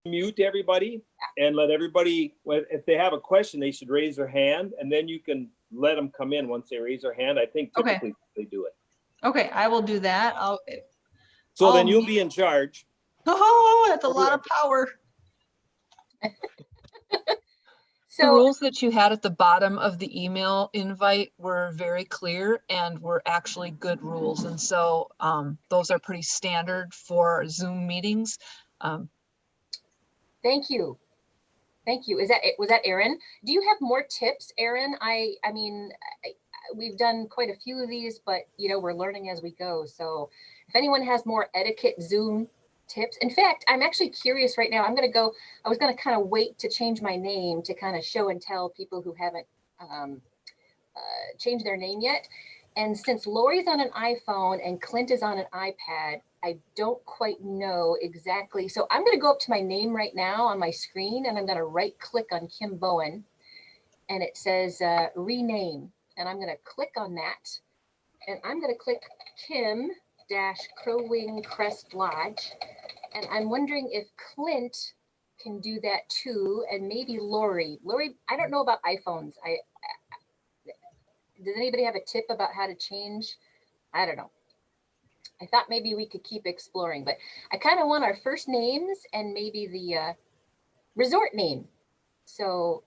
mute everybody and let everybody, if they have a question, they should raise their hand, and then you can let them come in once they raise their hand. I think typically they do it. Okay, I will do that. So then you'll be in charge. Oh, that's a lot of power. The rules that you had at the bottom of the email invite were very clear and were actually good rules. And so those are pretty standard for Zoom meetings. Thank you. Thank you. Was that Erin? Do you have more tips, Erin? I mean, we've done quite a few of these, but you know, we're learning as we go. So if anyone has more etiquette Zoom tips. In fact, I'm actually curious right now. I was going to kind of wait to change my name to kind of show and tell people who haven't changed their name yet. And since Lori's on an iPhone and Clint is on an iPad, I don't quite know exactly. So I'm going to go up to my name right now on my screen, and I'm going to right click on Kim Bowen, and it says rename. And I'm going to click on that, and I'm going to click Kim-Crowwing Crest Lodge. And I'm wondering if Clint can do that too, and maybe Lori. Lori, I don't know about iPhones. Does anybody have a tip about how to change? I don't know. I thought maybe we could keep exploring, but I kind of want our first names and maybe the resort name. So.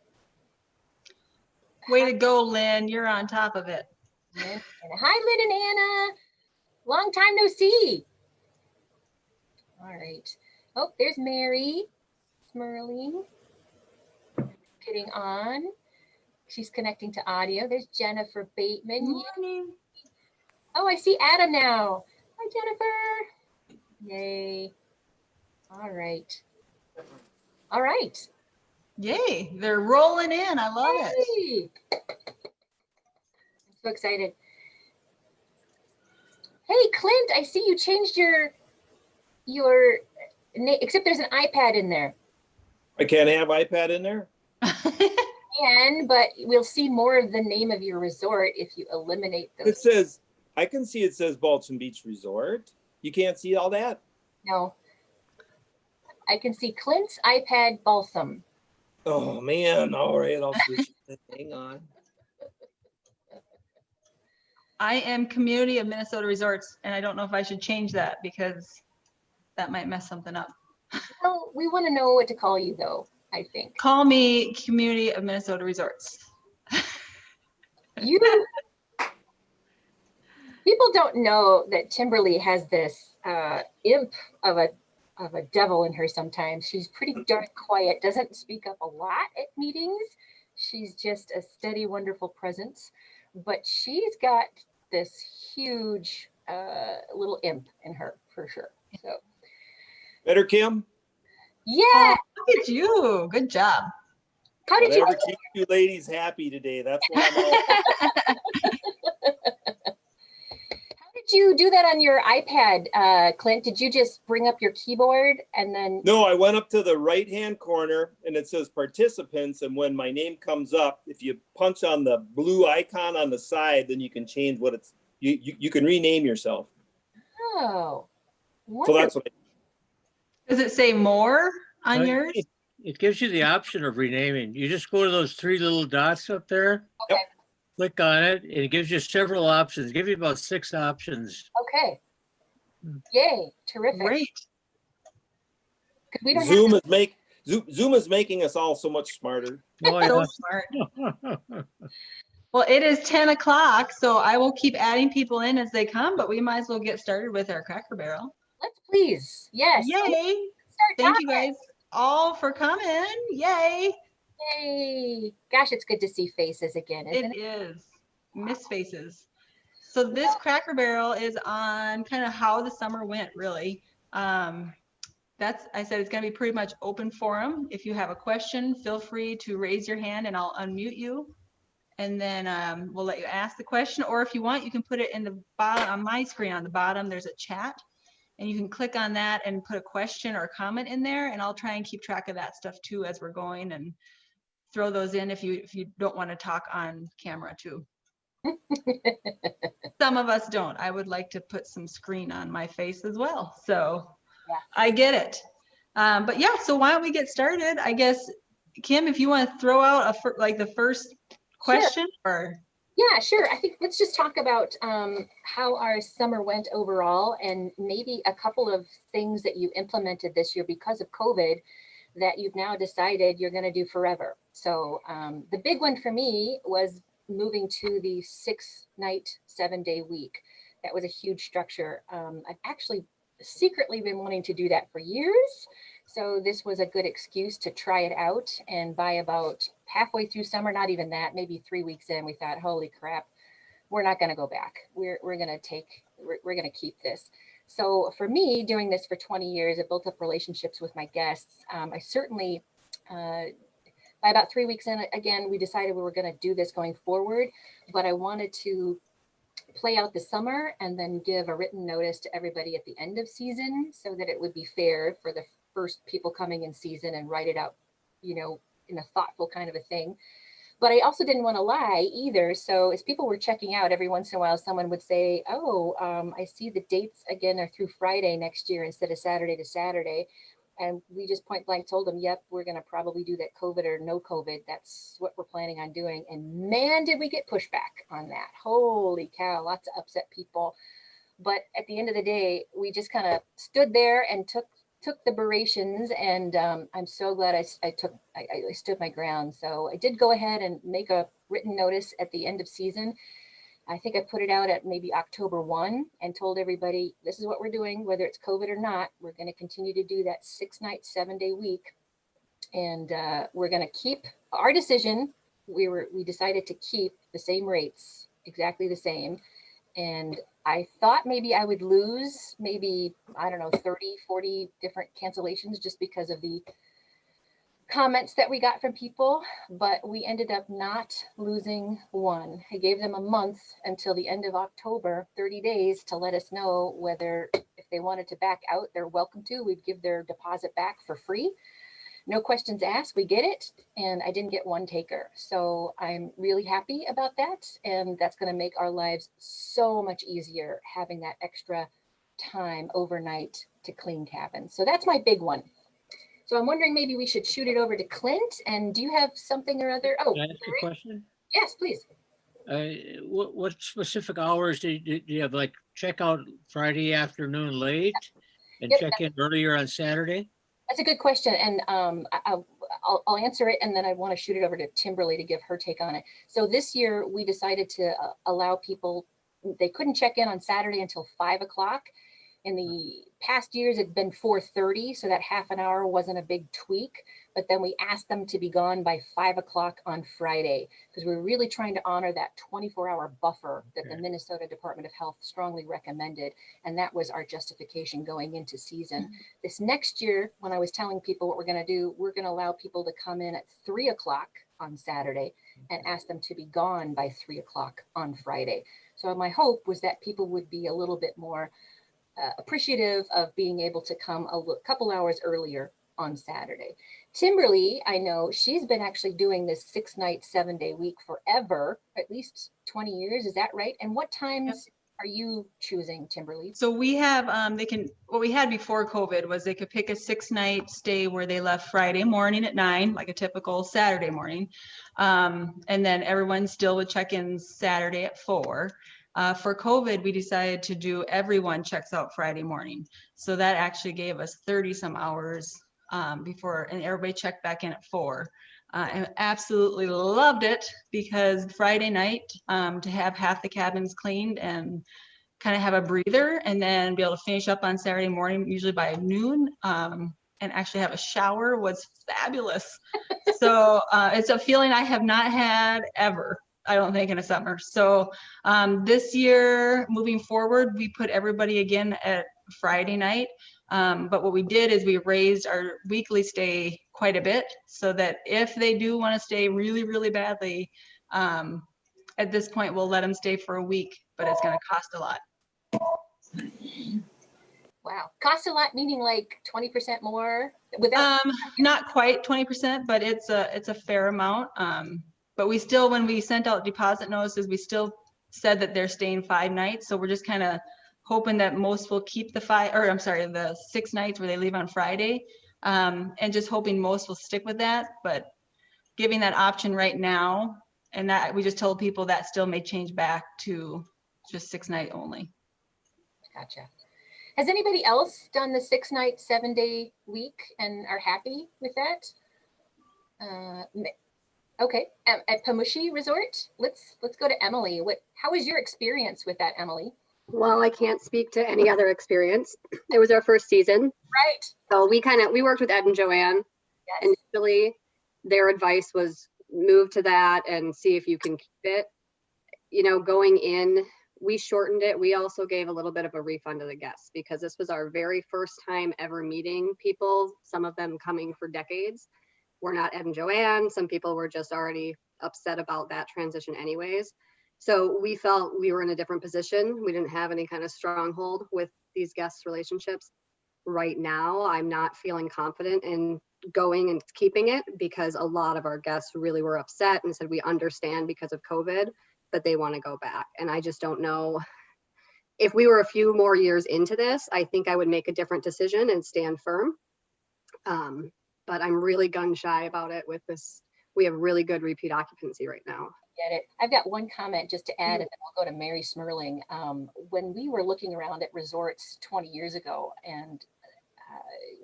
Way to go, Lynn. You're on top of it. And hi, Lynn and Anna. Long time no see. All right. Oh, there's Mary Smirling getting on. She's connecting to audio. There's Jennifer Bateman. Morning. Oh, I see Adam now. Hi, Jennifer. Yay. All right. All right. Yay. They're rolling in. I love it. I'm so excited. Hey, Clint, I see you changed your name, except there's an iPad in there. I can't have iPad in there? But we'll see more of the name of your resort if you eliminate those. It says, I can see it says Balsam Beach Resort. You can't see all that? No. I can see Clint's iPad Balsam. Oh, man. All right, I'll switch it. Hang on. I am Community of Minnesota Resorts, and I don't know if I should change that because that might mess something up. Well, we want to know what to call you, though, I think. Call me Community of Minnesota Resorts. People don't know that Timberly has this imp of a devil in her sometimes. She's pretty darn quiet, doesn't speak up a lot at meetings. She's just a steady, wonderful presence. But she's got this huge little imp in her, for sure. So, better, Kim? Yeah. Oh, look at you. Good job. How did Whatever keeps you ladies happy today. That's what I'm all about. How did you do that on your iPad, Clint? Did you just bring up your keyboard and then? No, I went up to the right-hand corner and it says participants. And when my name comes up, if you punch on the blue icon on the side, then you can change what it's, you can rename yourself. Oh, so that's what Does it say more on yours? It gives you the option of renaming. You just go to those three little dots up there. Okay. Click on it, and it gives you several options. Give you about 6 options. Okay. Yay! Terrific. Great. We don't Zoom is making us all so much smarter. Oh, So smart. Well, it is 10 o'clock, so I will keep adding people in as they come, but we might as well get started with our Cracker Barrel. Let's please. Yes. Yay. Thank you guys all for coming. Yay. Yay. Gosh, it's good to see faces again, isn't it? It is. Miss faces. So this Cracker Barrel is on kind of how the summer went, really. I said it's going to be pretty much open forum. If you have a question, feel free to raise your hand and I'll unmute you. And then we'll let you ask the question, or if you want, you can put it in the bottom on my screen. On the bottom, there's a chat, and you can click on that and put a question or comment in there, and I'll try and keep track of that stuff too as we're going, and throw those in if you don't want to talk on camera too. Some of us don't. I would like to put some screen on my face as well, so yeah. I get it. But yeah, so why don't we get started? I guess, Kim, if you want to throw out like the first question or. Yeah, sure. I think let's just talk about how our summer went overall, and maybe a couple of things that you implemented this year because of COVID that you've now decided you're going to do forever. So the big one for me was moving to the 6-night, 7-day week. That was a huge structure. I've actually secretly been wanting to do that for years. So this was a good excuse to try it out. And by about halfway through summer, not even that, maybe 3 weeks in, we thought, holy crap, we're not going to go back. We're going to keep this. So for me, doing this for 20 years, it built up relationships with my guests. I certainly, by about 3 weeks in, again, we decided we were going to do this going forward, but I wanted to play out the summer and then give a written notice to everybody at the end of season so that it would be fair for the first people coming in season and write it out, in a thoughtful kind of a thing. But I also didn't want to lie either. So as people were checking out, every once in a while, someone would say, I see the dates again are through Friday next year instead of Saturday to Saturday. And we just point blank told them, yep, we're going to probably do that COVID or no COVID. That's what we're planning on doing. And man, did we get pushback on that. Holy cow, lots of upset people. But at the end of the day, we just kind of stood there and took the berations, and I'm so glad I stood my ground. So I did go ahead and make a written notice at the end of season. I think I put it out at maybe October 1 and told everybody, this is what we're doing, whether it's COVID or not. We're going to continue to do that 6-night, 7-day week. And we're going to keep our decision. We decided to keep the same rates, exactly the same. And I thought maybe I would lose maybe, 30, 40 different cancellations just because of the comments that we got from people, but we ended up not losing one. I gave them a month until the end of October, 30 days, to let us know whether if they wanted to back out, they're welcome to. We'd give their deposit back for free. No questions asked, we get it. And I didn't get one taker. So I'm really happy about that. And that's going to make our lives so much easier having that extra time overnight to clean cabins. So that's my big one. So I'm wondering maybe we should shoot it over to Clint. And do you have something or other? Oh, Can I ask a question? Yes, please. What specific hours do you have? Like check out Friday afternoon late and Yep. check in earlier on Saturday? That's a good question. And I'll answer it. And then I want to shoot it over to Timberly to give her take on it. So this year we decided to allow people, they couldn't check in on Saturday until 5 o'clock. In the past years, it's been 4:30, so that half an hour wasn't a big tweak. But then we asked them to be gone by 5 o'clock on Friday because we're really trying to honor that 24-hour buffer that the Minnesota Department of Health strongly recommended. And that was our justification going into season. This next year, when I was telling people what we're going to do, we're going to allow people to come in at 3 o'clock on Saturday and ask them to be gone by 3 o'clock on Friday. So my hope was that people would be a little bit more appreciative of being able to come a couple hours earlier on Saturday. Timberly, I know she's been actually doing this 6-night, 7-day week forever, at least 20 years. Is that right? And what times are you choosing, Timberly? So we have, what we had before COVID was they could pick a 6-night stay where they left Friday morning at 9, like a typical Saturday morning. And then everyone still would check in Saturday at 4. For COVID, we decided to do everyone checks out Friday morning. So that actually gave us 30 some hours before, and everybody checked back in at 4. And absolutely loved it because Friday night to have half the cabins cleaned and kind of have a breather and then be able to finish up on Saturday morning, usually by noon, and actually have a shower was fabulous. So it's a feeling I have not had ever, I don't think, in a summer. So this year, moving forward, we put everybody again at Friday night. But what we did is we raised our weekly stay quite a bit so that if they do want to stay really, really badly, at this point, we'll let them stay for a week, but it's going to cost a lot. Wow. Cost a lot, meaning like 20% more? Without Not quite 20%, but it's a fair amount. But we still, when we sent out deposit notices, we still said that they're staying 5 nights. So we're just kind of hoping that most will keep the 6 nights where they leave on Friday. And just hoping most will stick with that, but giving that option right now, and that we just told people that still may change back to just 6-night only. Gotcha. Has anybody else done the 6-night, 7-day week and are happy with that? Okay, at Pamushi Resort, let's go to Emily. How was your experience with that, Emily? Well, I can't speak to any other experience. It was our first season. Right. So we worked with Ed and Joanne. Yes. Initially, their advice was move to that and see if you can keep it. You know, going in, we shortened it. We also gave a little bit of a refund to the guests because this was our very first time ever meeting people, some of them coming for decades. We're not Ed and Joanne. Some people were just already upset about that transition anyways. So we felt we were in a different position. We didn't have any kind of stronghold with these guest relationships. Right now, I'm not feeling confident in going and keeping it because a lot of our guests really were upset and said, we understand because of COVID, but they want to go back. And I just don't know. If we were a few more years into this, I think I would make a different decision and stand firm. But I'm really gun shy about it with this. We have really good repeat occupancy right now. Get it. I've got one comment just to add, and then I'll go to Mary Smirling. When we were looking around at resorts 20 years ago, and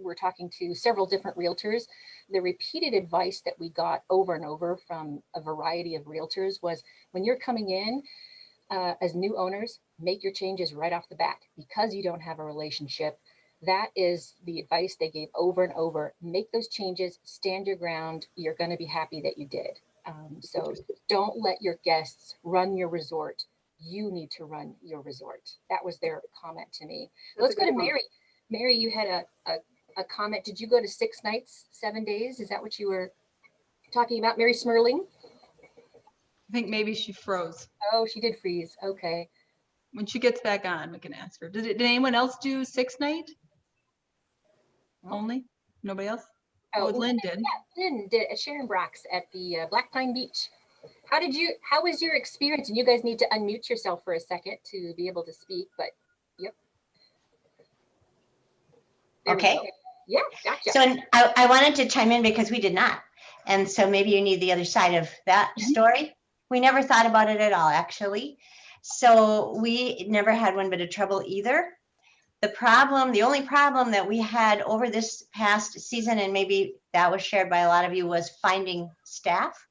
we're talking to several different realtors, the repeated advice that we got over and over from a variety of realtors was, when you're coming in as new owners, make your changes right off the bat because you don't have a relationship. That is the advice they gave over and over. Make those changes, stand your ground. You're going to be happy that you did. So don't let your guests run your resort. You need to run your resort. That was their comment to me. Let's go to Mary. Mary, you had a comment. Did you go to 6 nights, 7 days? Is that what you were talking about, Mary Smirling? I think maybe she froze. Oh, she did freeze. Okay. When she gets back on, we can ask her. Did anyone else do 6-night? Only? Nobody else? Oh, Lynn did. Yeah, Lynn did at Sharon Brock's at the Black Pine Beach. How was your experience? And you guys need to unmute yourself for a second to be able to speak, but yep. There okay. Yeah, gotcha. So I wanted to chime in because we did not. And so maybe you need the other side of that story. We never thought about it at all, actually. So we never had one bit of trouble either. The only problem that we had over this past season, and maybe that was shared by a lot of you, was finding staff.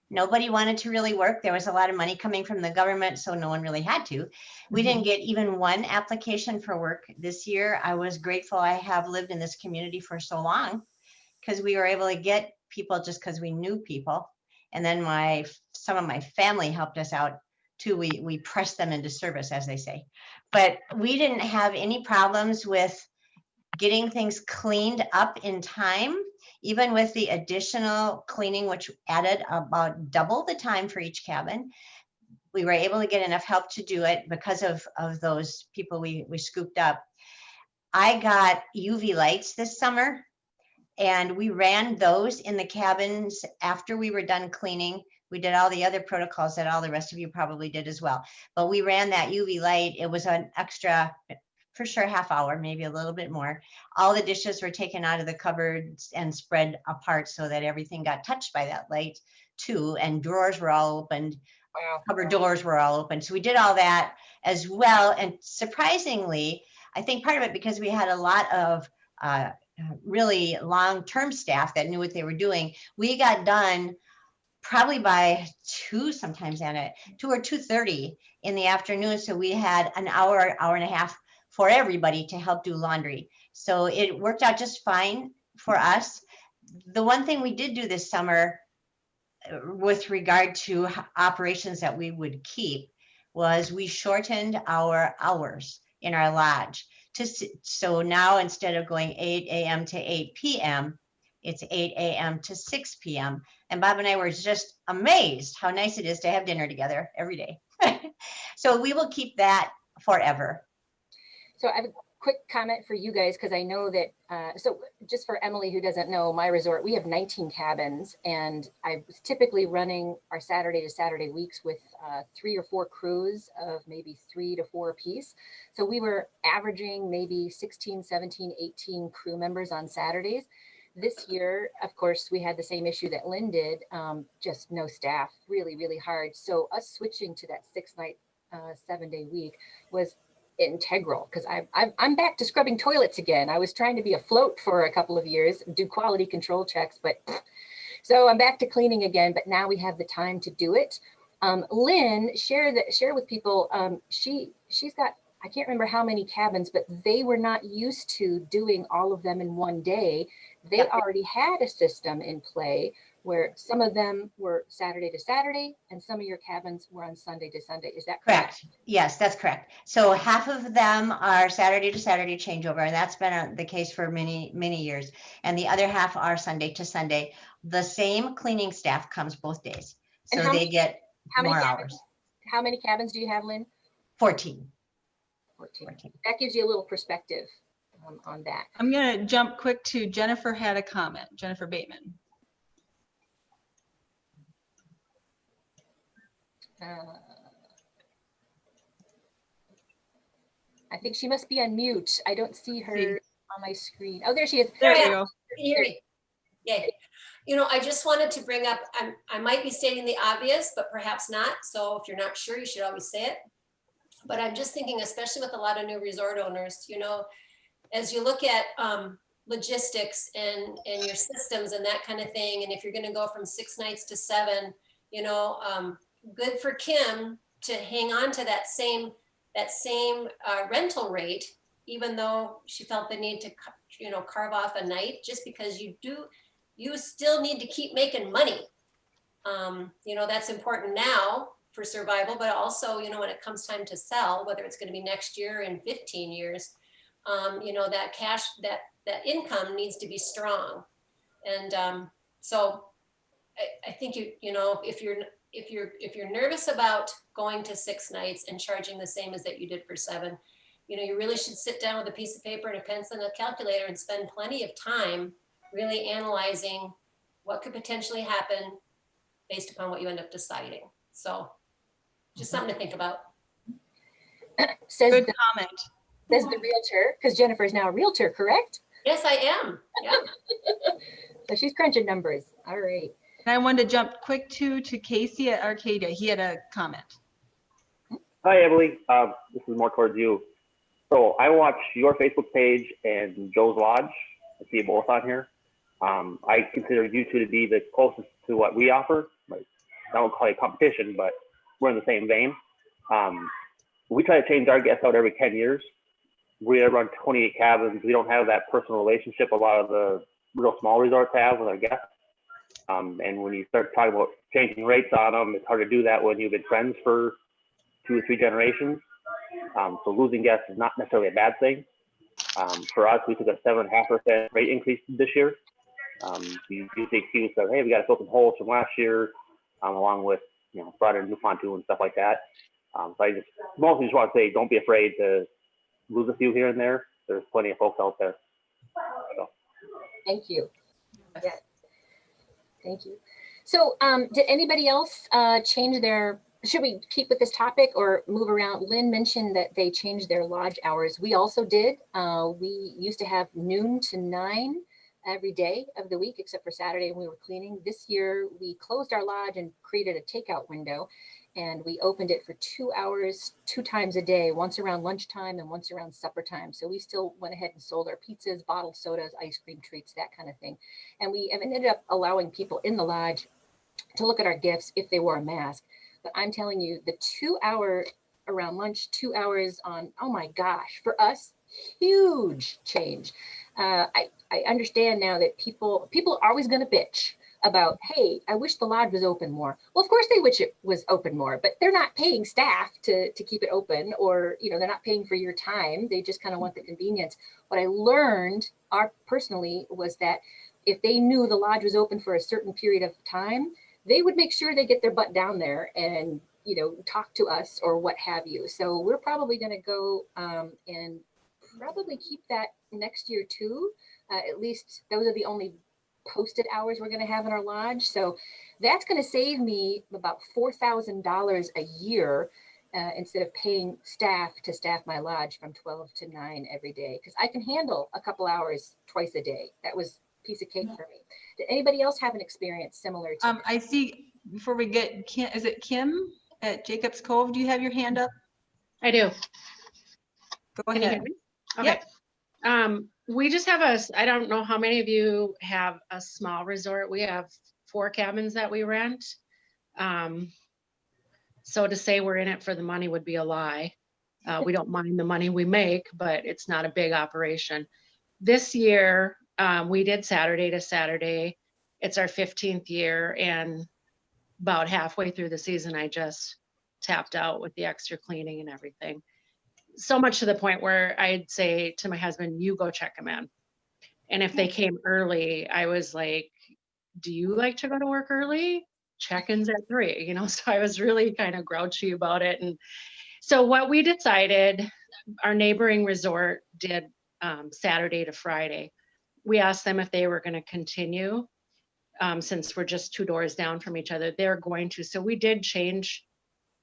Nobody wanted to really work. There was a lot of money coming from the government, so no one really had to. We didn't get even one application for work this year. I was grateful I have lived in this community for so long because we were able to get people just because we knew people. And then some of my family helped us out too. We pressed them into service, as they say. But we didn't have any problems with getting things cleaned up in time, even with the additional cleaning, which added about double the time for each cabin. We were able to get enough help to do it because of those people we scooped up. I got UV lights this summer, and we ran those in the cabins after we were done cleaning. We did all the other protocols that all the rest of you probably did as well. But we ran that UV light. It was an extra, for sure, half hour, maybe a little bit more. All the dishes were taken out of the cupboards and spread apart so that everything got touched by that light too. And drawers were all opened. Wow. Cupboard doors were all open. So we did all that as well. And surprisingly, I think part of it because we had a lot of really long-term staff that knew what they were doing, we got done probably by 2 sometimes, Anna, 2 or 2:30 in the afternoon. So we had an hour and a half for everybody to help do laundry. So it worked out just fine for us. The one thing we did do this summer with regard to operations that we would keep was we shortened our hours in our lodge. So now instead of going 8 a.m. to 8 p.m., it's 8 a.m. to 6 p.m. And Bob and I were just amazed how nice it is to have dinner together every day. So we will keep that forever. So quick comment for you guys, because I know that, so just for Emily who doesn't know, my resort, we have 19 cabins, and I was typically running our Saturday to Saturday weeks with 3 or 4 crews of maybe 3 to 4 apiece. So we were averaging maybe 16, 17, 18 crew members on Saturdays. This year, of course, we had the same issue that Lynn did, just no staff, really, really hard. So us switching to that 6-night, 7-day week was integral, because I'm back to scrubbing toilets again. I was trying to be afloat for a couple of years, do quality control checks, but so I'm back to cleaning again, but now we have the time to do it. Lynn, share with people, she's got, I can't remember how many cabins, but they were not used to doing all of them in one day. They already had a system in play where some of them were Saturday to Saturday and some of your cabins were on Sunday to Sunday. Is that correct? Correct. Yes, that's correct. So half of them are Saturday to Saturday changeover, and that's been the case for many, many years. And the other half are Sunday to Sunday. The same cleaning staff comes both days. And So they get more hours. How many cabins do you have, Lynn? 14. 14. That gives you a little perspective on that. I'm going to jump quick to Jennifer had a comment, Jennifer Bateman. I think she must be on mute. I don't see her on my screen. Oh, there she is. There you go. Can you hear me? Yay. You know, I just wanted to bring up, I might be stating the obvious, but perhaps not. So if you're not sure, you should always say it. But I'm just thinking, especially with a lot of new resort owners, you know, as you look at logistics and your systems and that kind of thing, and if you're going to go from 6 nights to 7, you know, good for Kim to hang on to that same rental rate, even though she felt the need to, you know, carve off a night, just because you still need to keep making money. You know, that's important now for survival, but also, you know, when it comes time to sell, whether it's going to be next year in 15 years, you know, that cash, that income needs to be strong. And so I think you know, if you're nervous about going to 6 nights and charging the same as that you did for 7, you know, you really should sit down with a piece of paper and a pencil and a calculator and spend plenty of time really analyzing what could potentially happen based upon what you end up deciding. So just something to think about. Says Good the, comment. says the realtor, because Jennifer is now a realtor, correct? Yes, I am. Yeah. So she's crunching numbers. All right. And I wanted to jump quick to Casey at Arcadia. He had a comment. Hi, Emily. This is more towards you. So I watch your Facebook page and Joe's Lodge. I see you both on here. I consider you two to be the closest to what we offer. Like, I don't call it competition, but we're in the same vein. We try to change our guests out every 10 years. We run 28 cabins. We don't have that personal relationship a lot of the real small resorts have with our guests. And when you start talking about changing rates on them, it's hard to do that when you've been friends for 2 or 3 generations. So losing guests is not necessarily a bad thing. For us, we took a 7.5% rate increase this year. You use the excuse of, hey, we got to fill some holes from last year, along with, you know, brought in a new pontoon and stuff like that. So I mostly just want to say, don't be afraid to lose a few here and there. There's plenty of folks out there. So. Thank you. Yeah. Thank you. So did anybody else change their, should we keep with this topic or move around? Lynn mentioned that they changed their lodge hours. We also did. We used to have noon to 9 every day of the week, except for Saturday when we were cleaning. This year, we closed our lodge and created a takeout window, and we opened it for 2 hours, 2 times a day, once around lunchtime and once around supper time. So we still went ahead and sold our pizzas, bottled sodas, ice cream treats, that kind of thing. And we ended up allowing people in the lodge to look at our gifts if they wore a mask. But I'm telling you, the 2 hour around lunch, 2 hours on, oh my gosh, for us, huge change. I understand now that people are always going to bitch about, hey, I wish the lodge was open more. Well, of course they wish it was open more, but they're not paying staff to keep it open, or, you know, they're not paying for your time. They just kind of want the convenience. What I learned personally was that if they knew the lodge was open for a certain period of time, they would make sure they get their butt down there and, you know, talk to us or what have you. So we're probably going to go and probably keep that next year too. At least those are the only posted hours we're going to have in our lodge. So that's going to save me about $4,000 a year instead of paying staff to staff my lodge from 12 to 9 every day, because I can handle a couple hours twice a day. That was a piece of cake for me. Did anybody else have an experience similar to that? I see, before we get Kim, is it Kim at Jacobs Cove? Do you have your hand up? I do. Go Can you hear ahead. me? Okay. Yep. We just have I don't know how many of you have a small resort. We have 4 cabins that we rent. So to say we're in it for the money would be a lie. We don't mind the money we make, but it's not a big operation. This year, we did Saturday to Saturday. It's our 15th year, and about halfway through the season, I just tapped out with the extra cleaning and everything. So much to the point where I'd say to my husband, you go check them in. And if they came early, I was like, do you like to go to work early? Check-ins at 3, you know? So I was really kind of grouchy about it. And so what we decided, our neighboring resort did Saturday to Friday. We asked them if they were going to continue, since we're just 2 doors down from each other. They're going to. So we did change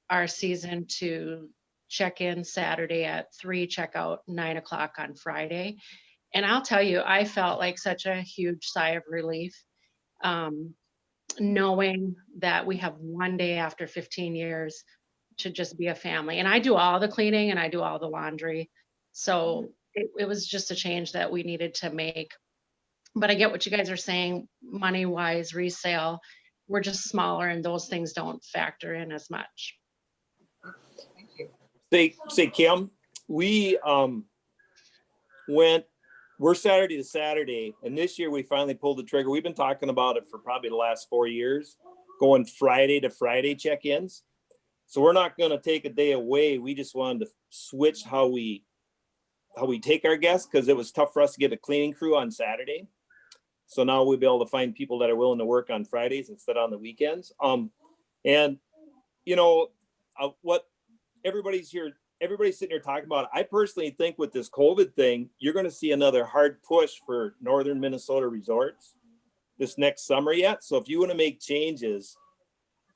our season to check in Saturday at 3, check out 9 o'clock on Friday. And I'll tell you, I felt like such a huge sigh of relief, knowing that we have one day after 15 years to just be a family. And I do all the cleaning and I do all the laundry. So it was just a change that we needed to make. But I get what you guys are saying, money wise, resale, we're just smaller and those things don't factor in as much. Thank you. Say Kim, we're Saturday to Saturday, and this year we finally pulled the trigger. We've been talking about it for probably the last 4 years, going Friday to Friday check-ins. So we're not going to take a day away. We just wanted to switch how we take our guests, because it was tough for us to get a cleaning crew on Saturday. So now we'll be able to find people that are willing to work on Fridays instead on the weekends. And you know what everybody's sitting here talking about. I personally think with this COVID thing, you're going to see another hard push for northern Minnesota resorts this next summer yet. So if you want to make changes,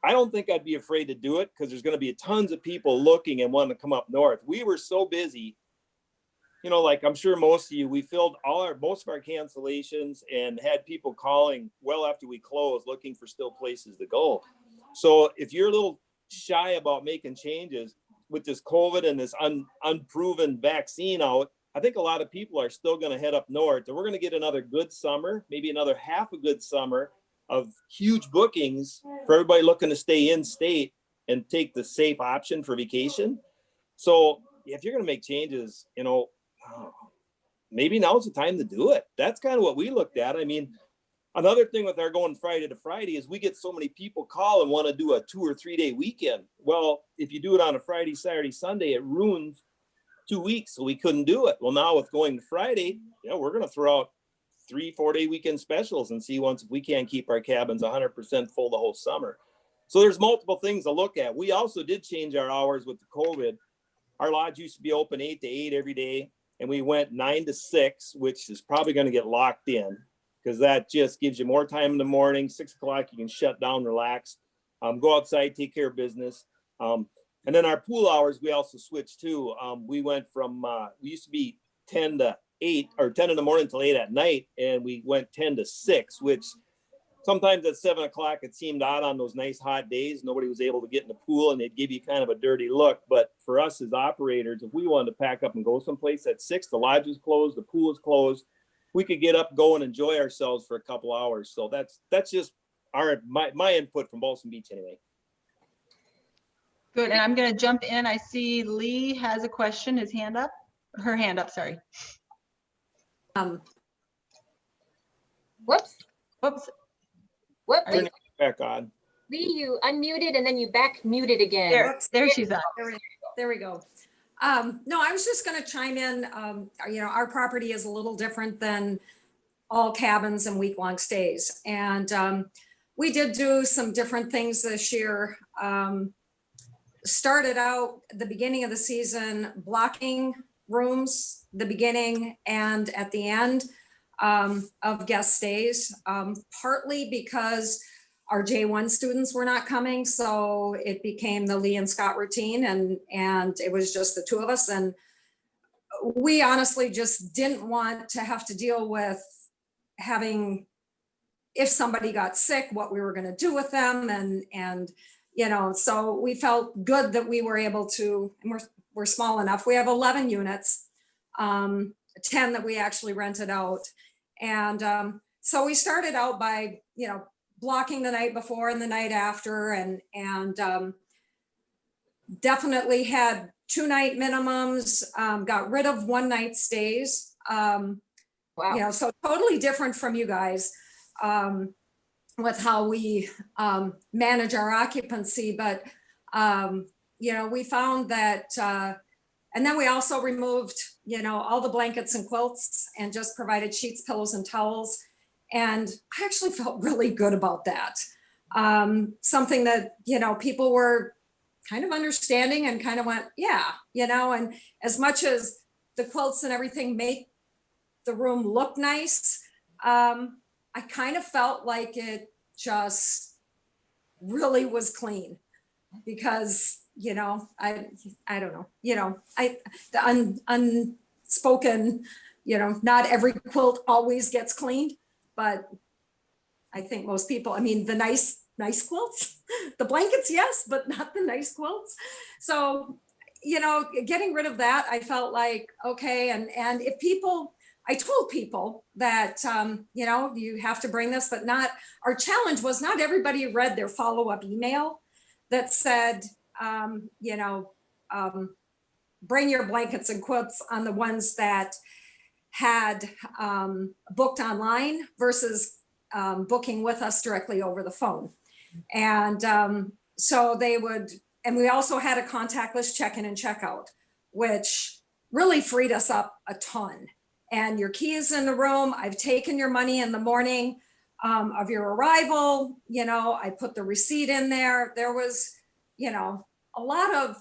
I don't think I'd be afraid to do it, because there's going to be tons of people looking and wanting to come up north. We were so busy, you know, like I'm sure most of you, we filled most of our cancellations and had people calling well after we closed looking for still places to go. So if you're a little shy about making changes with this COVID and this unproven vaccine out, I think a lot of people are still going to head up north, and we're going to get another good summer, maybe another half a good summer of huge bookings for everybody looking to stay in state and take the safe option for vacation. So if you're going to make changes, you know, maybe now's the time to do it. That's kind of what we looked at. I mean, another thing with our going Friday to Friday is we get so many people call and want to do a 2 or 3 day weekend. Well, if you do it on a Friday, Saturday, Sunday, it ruins 2 weeks. So we couldn't do it. Well, now with going to Friday, yeah, we're going to throw out 3-4 day weekend specials and see once if we can't keep our cabins 100% full the whole summer. So there's multiple things to look at. We also did change our hours with the COVID. Our lodge used to be open 8 to 8 every day, and we went 9 to 6, which is probably going to get locked in, because that just gives you more time in the morning. 6 o'clock, you can shut down, relax, go outside, take care of business. And then our pool hours, we also switched too. We went from, we used to be 10 to 8 or 10 in the morning till 8 at night. And we went 10 to 6, which sometimes at 7 o'clock, it seemed odd on those nice hot days. Nobody was able to get in the pool and they'd give you kind of a dirty look. But for us as operators, if we wanted to pack up and go someplace at 6, the lodge is closed, the pool is closed, we could get up, go and enjoy ourselves for a couple hours. So that's just my input from Balsam Beach anyway. Good, and I'm gonna jump in. I see Lee has a question, her hand up, sorry. Whoops. Whoops. Turn it back on. Lee, you unmuted and then you back muted again. There she's at. There we go. No, I was just going to chime in. You know, our property is a little different than all cabins and week-long stays. And we did do some different things this year. Started out at the beginning of the season blocking rooms, the beginning and at the end of guest stays, partly because our J1 students were not coming. So it became the Lee and Scott routine, and it was just the two of us. And we honestly just didn't want to have to deal with having, if somebody got sick, what we were going to do with them. And, you know, so we felt good that we were able to, and we're small enough. We have 11 units, 10 that we actually rented out. And so we started out by, you know, blocking the night before and the night after, and definitely had 2-night minimums, got rid of 1-night stays. Wow. You know, so totally different from you guys with how we manage our occupancy. But, you know, we found that, and then we also removed, you know, all the blankets and quilts and just provided sheets, pillows, and towels. And I actually felt really good about that. Something that, you know, people were kind of understanding and kind of went, yeah, you know, and as much as the quilts and everything make the room look nice, I kind of felt like it just really was clean because, you know, I don't know, you know, the unspoken, you know, not every quilt always gets cleaned, but I think most people, I mean, the nice quilts, the blankets, yes, but not the nice quilts. So, you know, getting rid of that, I felt like, okay. And if people, I told people that, you know, you have to bring this, but not, our challenge was not everybody read their follow-up email that said, you know, bring your blankets and quilts on the ones that had booked online versus booking with us directly over the phone. And so they would, and we also had a contactless check-in and checkout, which really freed us up a ton. And your key is in the room. I've taken your money in the morning of your arrival. You know, I put the receipt in there. There was, you know, a lot of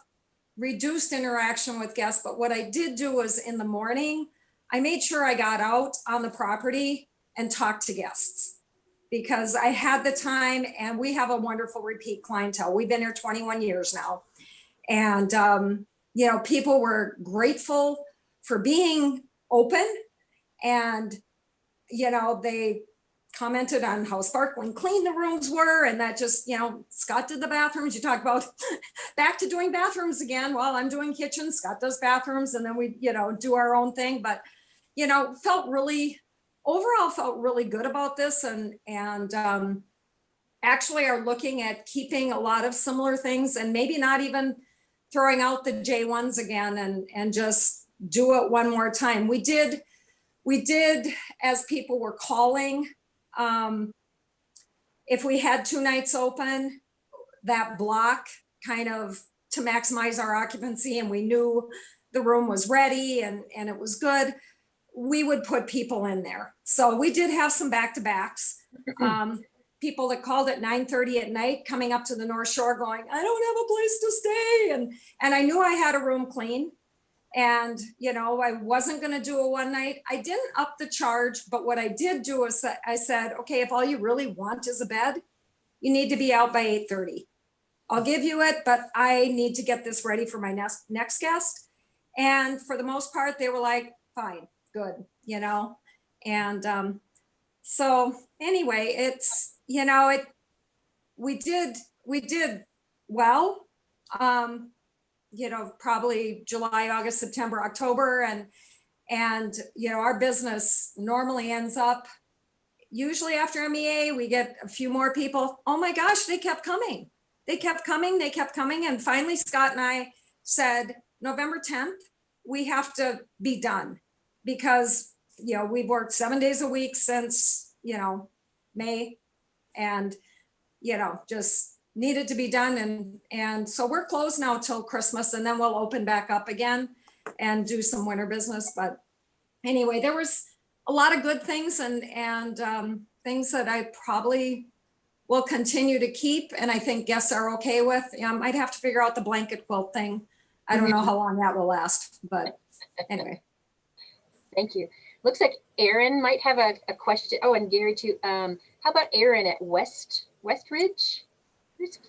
reduced interaction with guests. But what I did do was in the morning, I made sure I got out on the property and talked to guests because I had the time, and we have a wonderful repeat clientele. We've been here 21 years now. And, you know, people were grateful for being open, and, you know, they commented on how sparkling clean the rooms were. And that just, you know, Scott did the bathrooms. You talk about back to doing bathrooms again. Well, I'm doing kitchens, Scott does bathrooms, and then we, you know, do our own thing. But, you know, overall felt really good about this, and actually are looking at keeping a lot of similar things and maybe not even throwing out the J1s again and just do it one more time. We did, as people were calling, if we had 2 nights open, that block kind of to maximize our occupancy, and we knew the room was ready and it was good, we would put people in there. So we did have some back-to-backs. People that called at 9:30 at night coming up to the North Shore going, I don't have a place to stay. And I knew I had a room clean. And, you know, I wasn't going to do a one night. I didn't up the charge, but what I did do is I said, okay, if all you really want is a bed, you need to be out by 8:30. I'll give you it, but I need to get this ready for my next guest. And for the most part, they were like, fine, good, you know? And so anyway, it's, you know, we did well. You know, probably July, August, September, October. And, you know, our business normally ends up, usually after MEA, we get a few more people. Oh my gosh, they kept coming. They kept coming. And finally, Scott and I said, November 10th, we have to be done because, you know, we've worked 7 days a week since, you know, May, and, you know, just needed to be done. And so we're closed now till Christmas, and then we'll open back up again and do some winter business. But anyway, there was a lot of good things and things that I probably will continue to keep. And I think guests are okay with. I'd have to figure out the blanket quilt thing. I don't know how long that will last, but Anyway, Thank you. Looks like Aaron might have a question. Oh, and Gary too. How about Aaron at Westridge?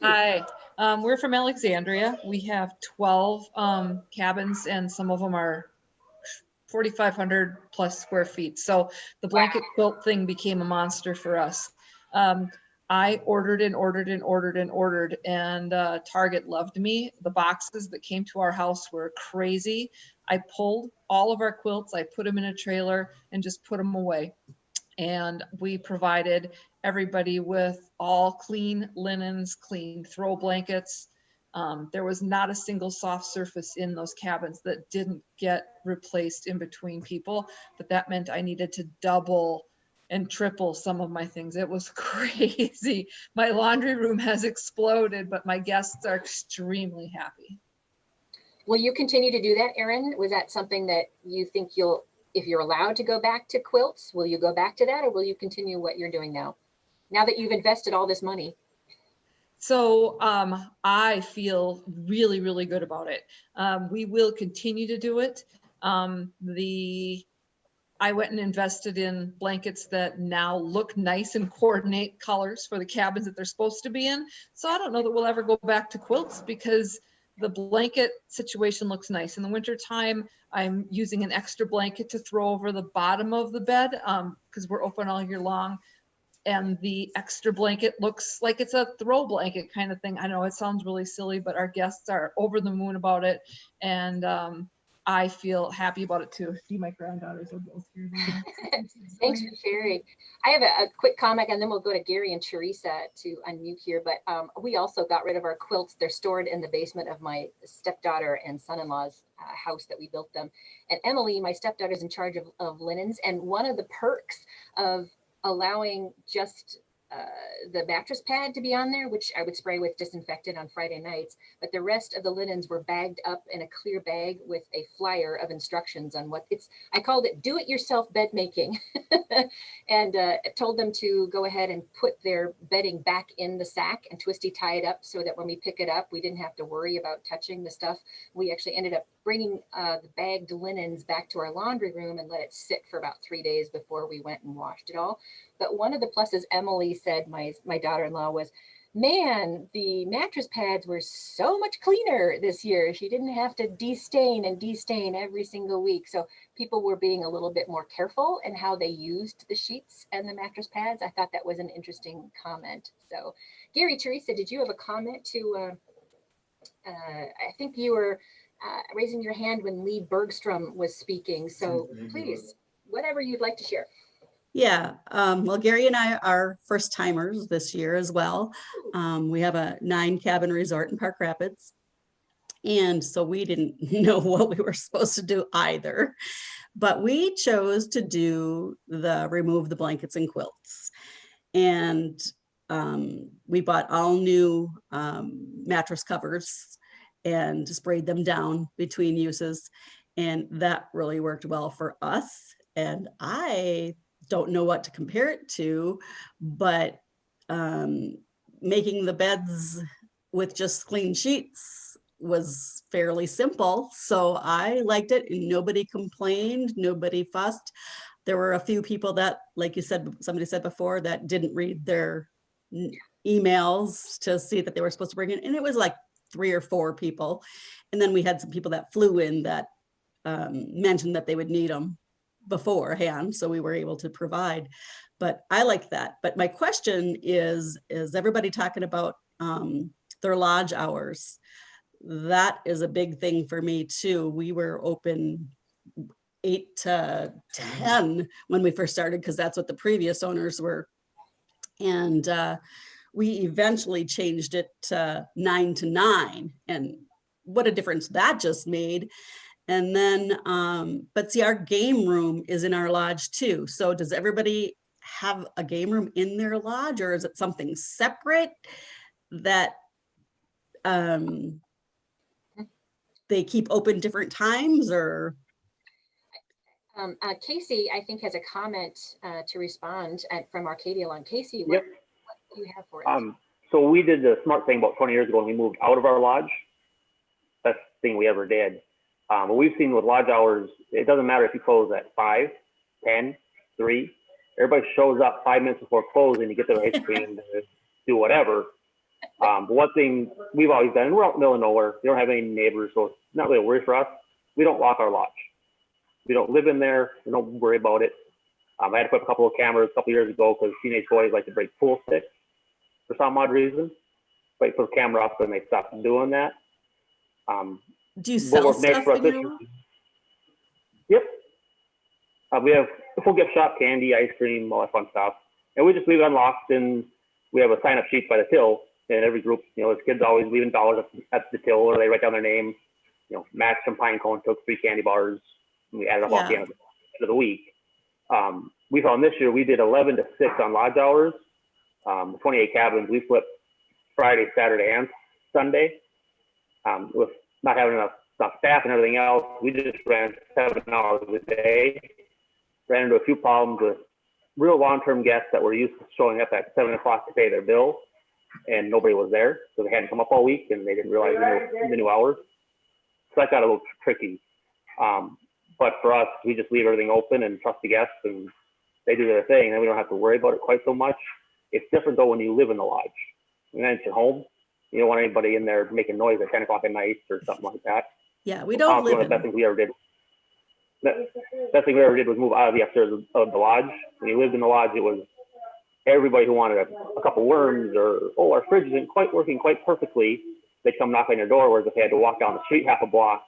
Hi, we're from Alexandria. We have 12 cabins and some of them are 4,500 plus square feet. So the blanket quilt thing became a monster for us. I ordered and Target loved me. The boxes that came to our house were crazy. I pulled all of our quilts, I put them in a trailer and just put them away. And we provided everybody with all clean linens, clean throw blankets. There was not a single soft surface in those cabins that didn't get replaced in between people, but that meant I needed to double and triple some of my things. It was crazy. My laundry room has exploded, but my guests are extremely happy. Will you continue to do that, Erin? Was that something that you think you'll, if you're allowed to go back to quilts, will you go back to that, or will you continue what you're doing now that you've invested all this money? So I feel really, really good about it. We will continue to do it. I went and invested in blankets that now look nice and coordinate colors for the cabins that they're supposed to be in. So I don't know that we'll ever go back to quilts because the blanket situation looks nice. In the wintertime, I'm using an extra blanket to throw over the bottom of the bed because we're open all year long. And the extra blanket looks like it's a throw blanket kind of thing. I know it sounds really silly, but our guests are over the moon about it. And I feel happy about it too. See, my granddaughters are both here now. Thanks for sharing. I have a quick comment and then we'll go to Gary and Teresa to unmute here. But we also got rid of our quilts. They're stored in the basement of my stepdaughter and son-in-law's house that we built them. And Emily, my stepdaughter, is in charge of linens. And one of the perks of allowing just the mattress pad to be on there, which I would spray with disinfectant on Friday nights, but the rest of the linens were bagged up in a clear bag with a flyer of instructions on what I called it do-it-yourself bed making. And told them to go ahead and put their bedding back in the sack and twisty tie it up so that when we pick it up, we didn't have to worry about touching the stuff. We actually ended up bringing the bagged linens back to our laundry room and let it sit for about 3 days before we went and washed it all. But one of the pluses Emily said, my daughter-in-law, was, man, the mattress pads were so much cleaner this year. She didn't have to destain and destain every single week. So people were being a little bit more careful in how they used the sheets and the mattress pads. I thought that was an interesting comment. So Gary, Teresa, did you have a comment to, I think you were raising your hand when Lee Bergstrom was speaking. So please, whatever you'd like to share. Yeah, well, Gary and I are first timers this year as well. We have a 9-cabin resort in Park Rapids. And so we didn't know what we were supposed to do either, but we chose to do remove the blankets and quilts. And we bought all new mattress covers and sprayed them down between uses. And that really worked well for us. And I don't know what to compare it to, but making the beds with just clean sheets was fairly simple. So I liked it and nobody complained, nobody fussed. There were a few people that, like you said, somebody said before, that didn't read their emails to see that they were supposed to bring in, and it was like 3 or 4 people. And then we had some people that flew in that mentioned that they would need them beforehand, so we were able to provide. But I like that. But my question is everybody talking about their lodge hours? That is a big thing for me too. We were open 8 to 10 when we first started because that's what the previous owners were. And we eventually changed it to 9 to 9. And what a difference that just made. And then, but see, our game room is in our lodge too. So does everybody have a game room in their lodge, or is it something separate that they keep open different times, or? Casey, I think, has a comment to respond from Arcadia Lawn. Casey, yep. What do you have for us? So we did the smart thing about 20 years ago, and we moved out of our lodge. Best thing we ever did. But we've seen with lodge hours, it doesn't matter if you close at 5, 10, 3. Everybody shows up 5 minutes before closing to get their ice cream, to do whatever. But one thing we've always done, and we're out in the middle of nowhere, we don't have any neighbors, so it's not really a worry for us. We don't lock our lodge. We don't live in there. We don't worry about it. I had to put up a couple of cameras a couple years ago because teenage boys like to break pool sticks for some odd reason. But you put a camera up and they stopped doing that. Do you sell stuff in your lodge? Yep. We have a full gift shop, candy, ice cream, all that fun stuff. And we just leave it unlocked, and we have a sign-up sheet by the till. And every group, there's kids always leaving dollars at the till, or they write down their name. Max from Pine Cone took 3 candy bars, and we added up at the end of the week. We found this year we did 11 to 6 on lodge hours. 28 cabins. We flipped Friday, Saturday, and Sunday. With not having enough staff and everything else, we just ran 7 hours a day. Ran into a few problems with real long-term guests that were used to showing up at 7 o'clock to pay their bill, and nobody was there, so they hadn't come up all week, and they didn't realize the new hours. So that got a little tricky. But for us, we just leave everything open and trust the guests, and they do their thing, and we don't have to worry about it quite so much. It's different though when you live in the lodge. And then it's your home. You don't want anybody in there making noise at 10 o'clock at night or something like that. Yeah, we don't live in. One of the best things we ever did. The best thing we ever did was move out of the upstairs of the lodge. When you lived in the lodge, it was everybody who wanted a couple worms, or, oh, our fridge isn't quite working quite perfectly. They'd come knock on your door, whereas if they had to walk down the street half a block,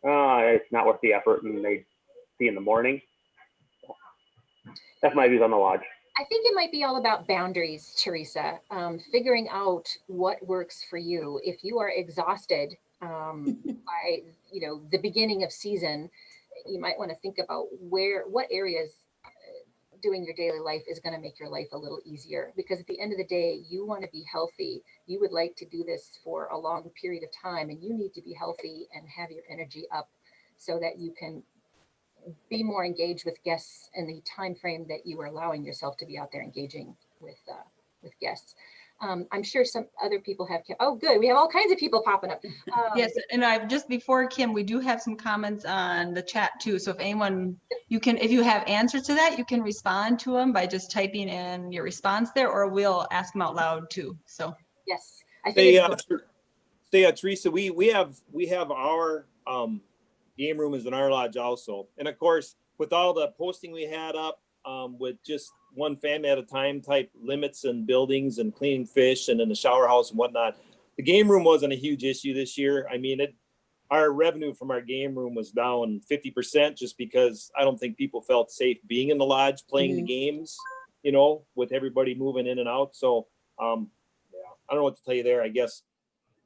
it's not worth the effort, and they'd see in the morning. That's my views on the lodge. I think it might be all about boundaries, Teresa. Figuring out what works for you. If you are exhausted by the beginning of season, you might want to think about what areas doing your daily life is going to make your life a little easier. Because at the end of the day, you want to be healthy. You would like to do this for a long period of time, and you need to be healthy and have your energy up so that you can be more engaged with guests in the time frame that you are allowing yourself to be out there engaging with guests. I'm sure some other people have. Oh, good. We have all kinds of people popping up. Yes, and just before Kim, we do have some comments on the chat too. So if anyone, if you have answers to that, you can respond to them by just typing in your response there, or we'll ask them out loud too. So yes, I think. Teresa, we have our game room is in our lodge also, and of course with all the posting we had up with just one family at a time type limits and buildings and cleaning fish and in the shower house and whatnot, the game room wasn't a huge issue this year. I mean, our revenue from our game room was down 50% just because I don't think people felt safe being in the lodge playing the games, with everybody moving in and out. So I don't know what to tell you there. I guess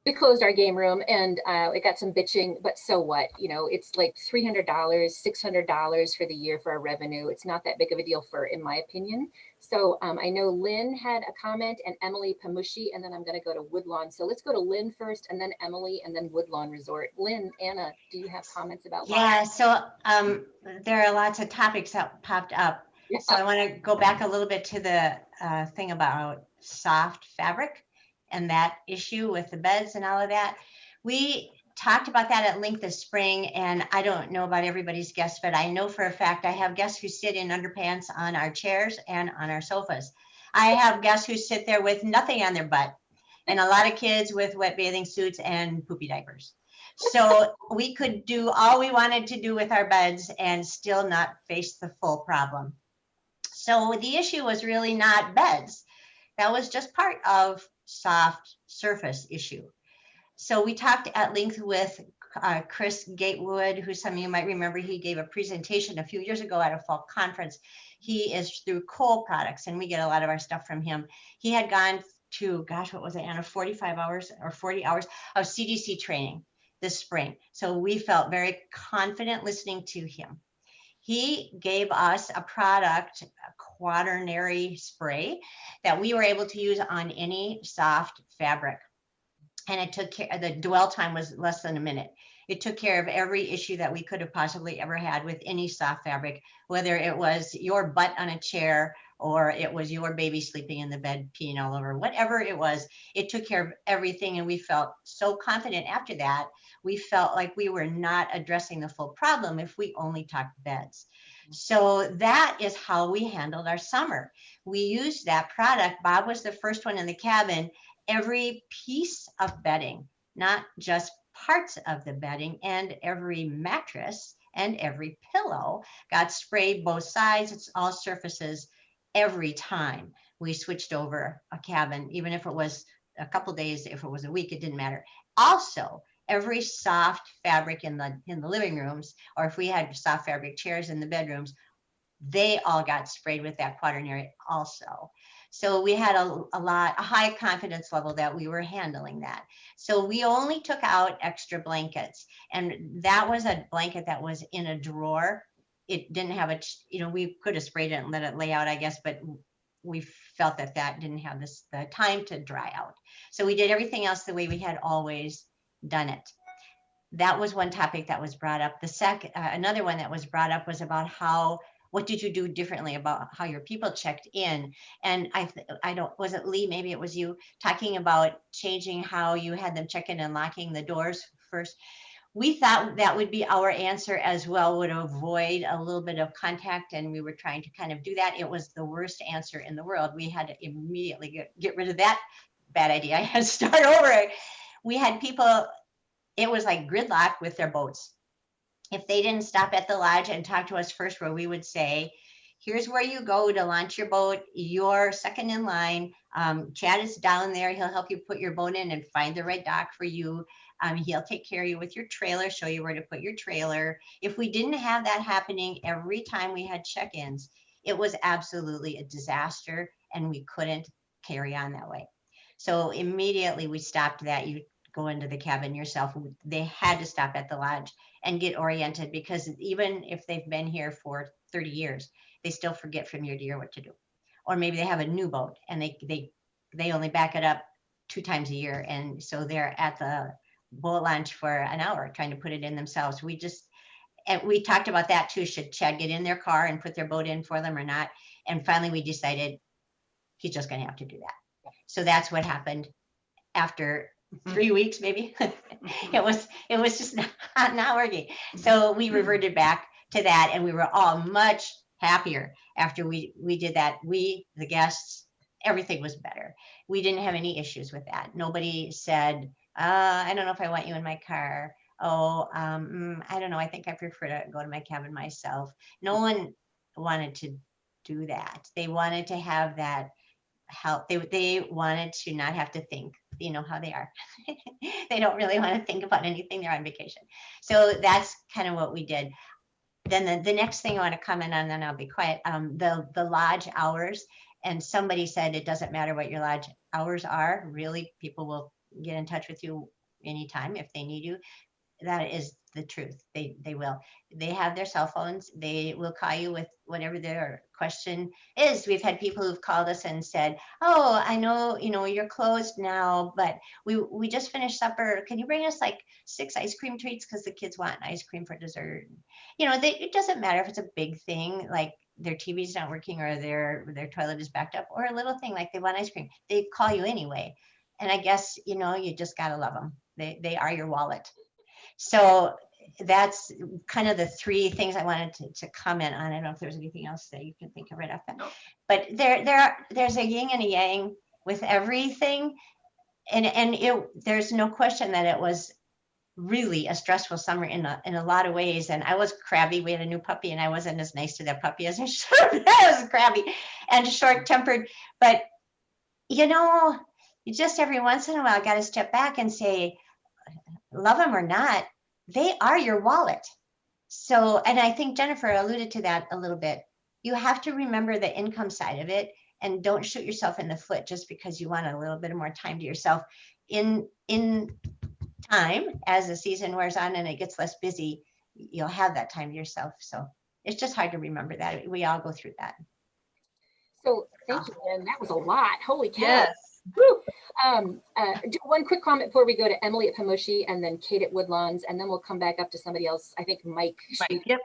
we closed our game room, and we got some bitching, but so what? It's like $300, $600 for the year for our revenue. It's not that big of a deal in my opinion. So I know Lynn had a comment, and Emily Pamushi, and then I'm going to go to Woodlawn. So let's go to Lynn first, and then Emily, and then Woodlawn Resort. Lynn, Anna, do you have comments about that? Yeah, so there are lots of topics that popped up. Yeah. So I want to go back a little bit to the thing about soft fabric and that issue with the beds and all of that. We talked about that at length this spring, and I don't know about everybody's guests, but I know for a fact I have guests who sit in underpants on our chairs and on our sofas. I have guests who sit there with nothing on their butt, and a lot of kids with wet bathing suits and poopy diapers. So we could do all we wanted to do with our beds and still not face the full problem. So the issue was really not beds. That was just part of soft surface issue. So we talked at length with Chris Gatewood, who some of you might remember. He gave a presentation a few years ago at a fall conference. He is through Cole Products, and we get a lot of our stuff from him. He had gone to, gosh, what was it, Anna, 45 hours or 40 hours of CDC training this spring. So we felt very confident listening to him. He gave us a product, a quaternary spray that we were able to use on any soft fabric. And it took care, the dwell time was less than a minute. It took care of every issue that we could have possibly ever had with any soft fabric, whether it was your butt on a chair or it was your baby sleeping in the bed, peeing all over, whatever it was, it took care of everything. And we felt so confident after that. We felt like we were not addressing the full problem if we only talked beds. So that is how we handled our summer. We used that product. Bob was the first one in the cabin. Every piece of bedding, not just parts of the bedding, and every mattress and every pillow got sprayed both sides. It's all surfaces every time we switched over a cabin, even if it was a couple days, if it was a week, it didn't matter. Also, every soft fabric in the living rooms, or if we had soft fabric chairs in the bedrooms, they all got sprayed with that quaternary also. So we had a high confidence level that we were handling that. So we only took out extra blankets, and that was a blanket that was in a drawer. It didn't have we could have sprayed it and let it lay out, I guess, but we felt that didn't have the time to dry out. So we did everything else the way we had always done it. That was one topic that was brought up. Another one that was brought up was about what did you do differently about how your people checked in? And was it Lee, maybe it was you, talking about changing how you had them check in and locking the doors first. We thought that would be our answer as well, would avoid a little bit of contact, and we were trying to kind of do that. It was the worst answer in the world. We had to immediately get rid of that bad idea. I had to start over. We had people, it was like gridlock with their boats. If they didn't stop at the lodge and talk to us first, where we would say, here's where you go to launch your boat. You're second in line. Chad is down there. He'll help you put your boat in and find the right dock for you. He'll take care of you with your trailer, show you where to put your trailer. If we didn't have that happening every time we had check-ins, it was absolutely a disaster, and we couldn't carry on that way. So immediately we stopped that. You go into the cabin yourself. They had to stop at the lodge and get oriented, because even if they've been here for 30 years, they still forget from year to year what to do. Or maybe they have a new boat and they only back it up 2 times a year. And so they're at the boat launch for an hour trying to put it in themselves. And we talked about that too. Should Chad get in their car and put their boat in for them or not? And finally we decided he's just going to have to do that. So that's what happened after 3 weeks, maybe. it was just not working. So we reverted back to that, and we were all much happier after we did that. The guests, everything was better. We didn't have any issues with that. Nobody said, I don't know if I want you in my car. Oh, I don't know. I think I prefer to go to my cabin myself. No one wanted to do that. They wanted to have that help. They wanted to not have to think. You know how they are. They don't really want to think about anything. They're on vacation. So that's kind of what we did. Then the next thing I want to comment on, then I'll be quiet. The lodge hours, and somebody said it doesn't matter what your lodge hours are. Really, people will get in touch with you anytime if they need you. That is the truth. They will. They have their cell phones. They will call you with whatever their question is. We've had people who've called us and said, oh, I know, you're closed now, but we just finished supper. Can you bring us like 6 ice cream treats? Because the kids want ice cream for dessert. It doesn't matter if it's a big thing, like their TV's not working or their toilet is backed up, or a little thing like they want ice cream. They call you anyway. And I guess, you just got to love them. They are your wallet. So that's kind of the 3 things I wanted to comment on. I don't know if there's anything else that you can think of right off that. No. But there's a yin and a yang with everything. And there's no question that it was really a stressful summer in a lot of ways. And I was crabby. We had a new puppy, and I wasn't as nice to that puppy as I should have. I was crabby and short-tempered. But, you just every once in a while got to step back and say, love them or not, they are your wallet. So, and I think Jennifer alluded to that a little bit. You have to remember the income side of it, and don't shoot yourself in the foot just because you want a little bit more time to yourself. In time, as the season wears on and it gets less busy, you'll have that time to yourself. So it's just hard to remember that. We all go through that. So thank you, and that was a lot. Holy cow. Yes. Woo. One quick comment before we go to Emily at Pamushi and then Kate at Woodlawns, and then we'll come back up to somebody else. I think Mike. Mike, yep.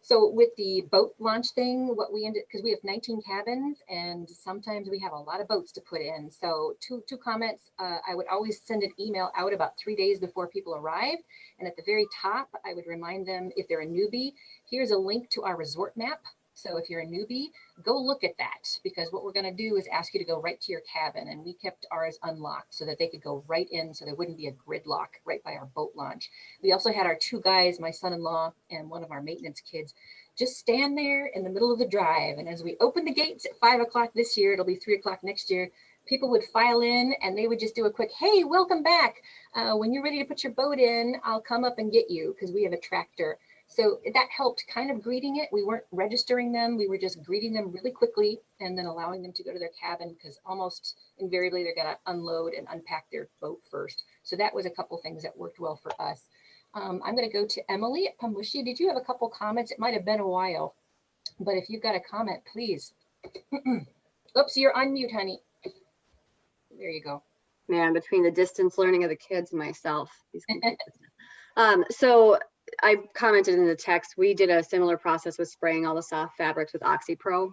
So with the boat launch thing, what we ended, because we have 19 cabins and sometimes we have a lot of boats to put in. So two comments, I would always send an email out about 3 days before people arrive. And at the very top, I would remind them if they're a newbie, here's a link to our resort map. So if you're a newbie, go look at that, because what we're going to do is ask you to go right to your cabin, and we kept ours unlocked so that they could go right in, so there wouldn't be a gridlock right by our boat launch. We also had our 2 guys, my son-in-law and one of our maintenance kids, just stand there in the middle of the drive. And as we open the gates at 5 o'clock this year, it'll be 3 o'clock next year, people would file in and they would just do a quick, hey, welcome back. When you're ready to put your boat in, I'll come up and get you, because we have a tractor. So that helped kind of greeting it. We weren't registering them. We were just greeting them really quickly and then allowing them to go to their cabin, because almost invariably they're going to unload and unpack their boat first. So that was a couple things that worked well for us. I'm going to go to Emily at Pamushi. Did you have a couple comments? It might have been a while, but if you've got a comment, please. Oops, you're on mute, honey. There you go. Man, between the distance learning of the kids and myself. So I commented in the text, we did a similar process with spraying all the soft fabrics with OxyPro.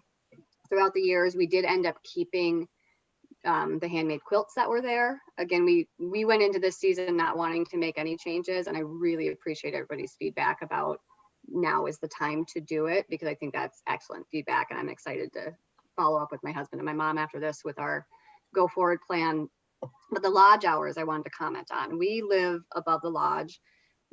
Throughout the years, we did end up keeping the handmade quilts that were there. Again, we went into this season not wanting to make any changes, and I really appreciate everybody's feedback about now is the time to do it, because I think that's excellent feedback, and I'm excited to follow up with my husband and my mom after this with our go forward plan. But the lodge hours I wanted to comment on. We live above the lodge.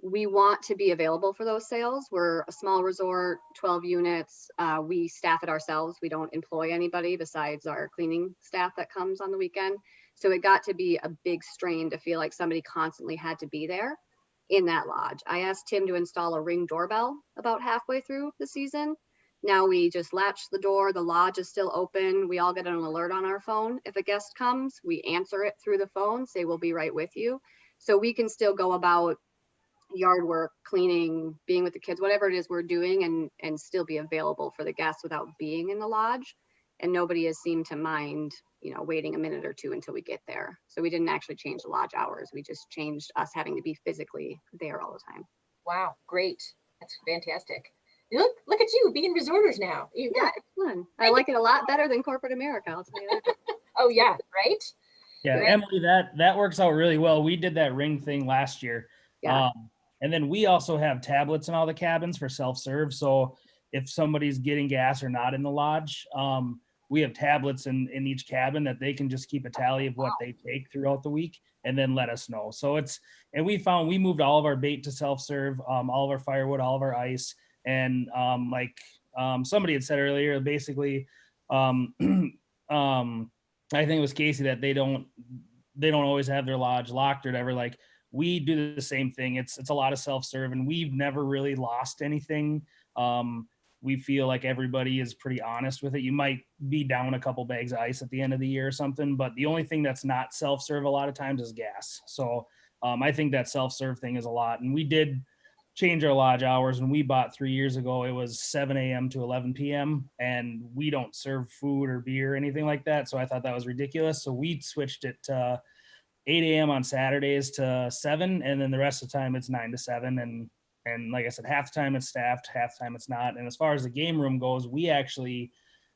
We want to be available for those sales. We're a small resort, 12 units. We staff it ourselves. We don't employ anybody besides our cleaning staff that comes on the weekend. So it got to be a big strain to feel like somebody constantly had to be there in that lodge. I asked Tim to install a Ring doorbell about halfway through the season. Now we just latch the door. The lodge is still open. We all get an alert on our phone. If a guest comes, we answer it through the phone, say we'll be right with you. So we can still go about yard work, cleaning, being with the kids, whatever it is we're doing, and still be available for the guests without being in the lodge. And nobody has seemed to mind, waiting a minute or two until we get there. So we didn't actually change the lodge hours. We just changed us having to be physically there all the time. Wow, great. That's fantastic. Look at you being resorters now. Yeah, it's fun. I like it a lot better than corporate America, I'll tell you that. Oh yeah, right? Yeah, Right. Emily, that works out really well. We did that Ring thing last year. Yeah. And then we also have tablets in all the cabins for self-serve. So if somebody's getting gas or not in the lodge, we have tablets in each cabin that they can just keep a tally of what they take throughout the week and then let us know. So and we found we moved all of our bait to self-serve, all of our firewood, all of our ice. And somebody had said earlier, basically, I think it was Casey, that they don't always have their lodge locked or whatever. Like, we do the same thing. It's a lot of self-serve, and we've never really lost anything. We feel like everybody is pretty honest with it. You might be down a couple bags of ice at the end of the year or something, but the only thing that's not self-serve a lot of times is gas. So I think that self-serve thing is a lot. And we did change our lodge hours. When we bought 3 years ago, it was 7 a.m. to 11 p.m. and we don't serve food or beer or anything like that. So I thought that was ridiculous. So we switched it to 8 a.m. on Saturdays to 7, and then the rest of the time it's 9 to 7. And like I said, half the time it's staffed, half the time it's not. And as far as the game room goes, we actually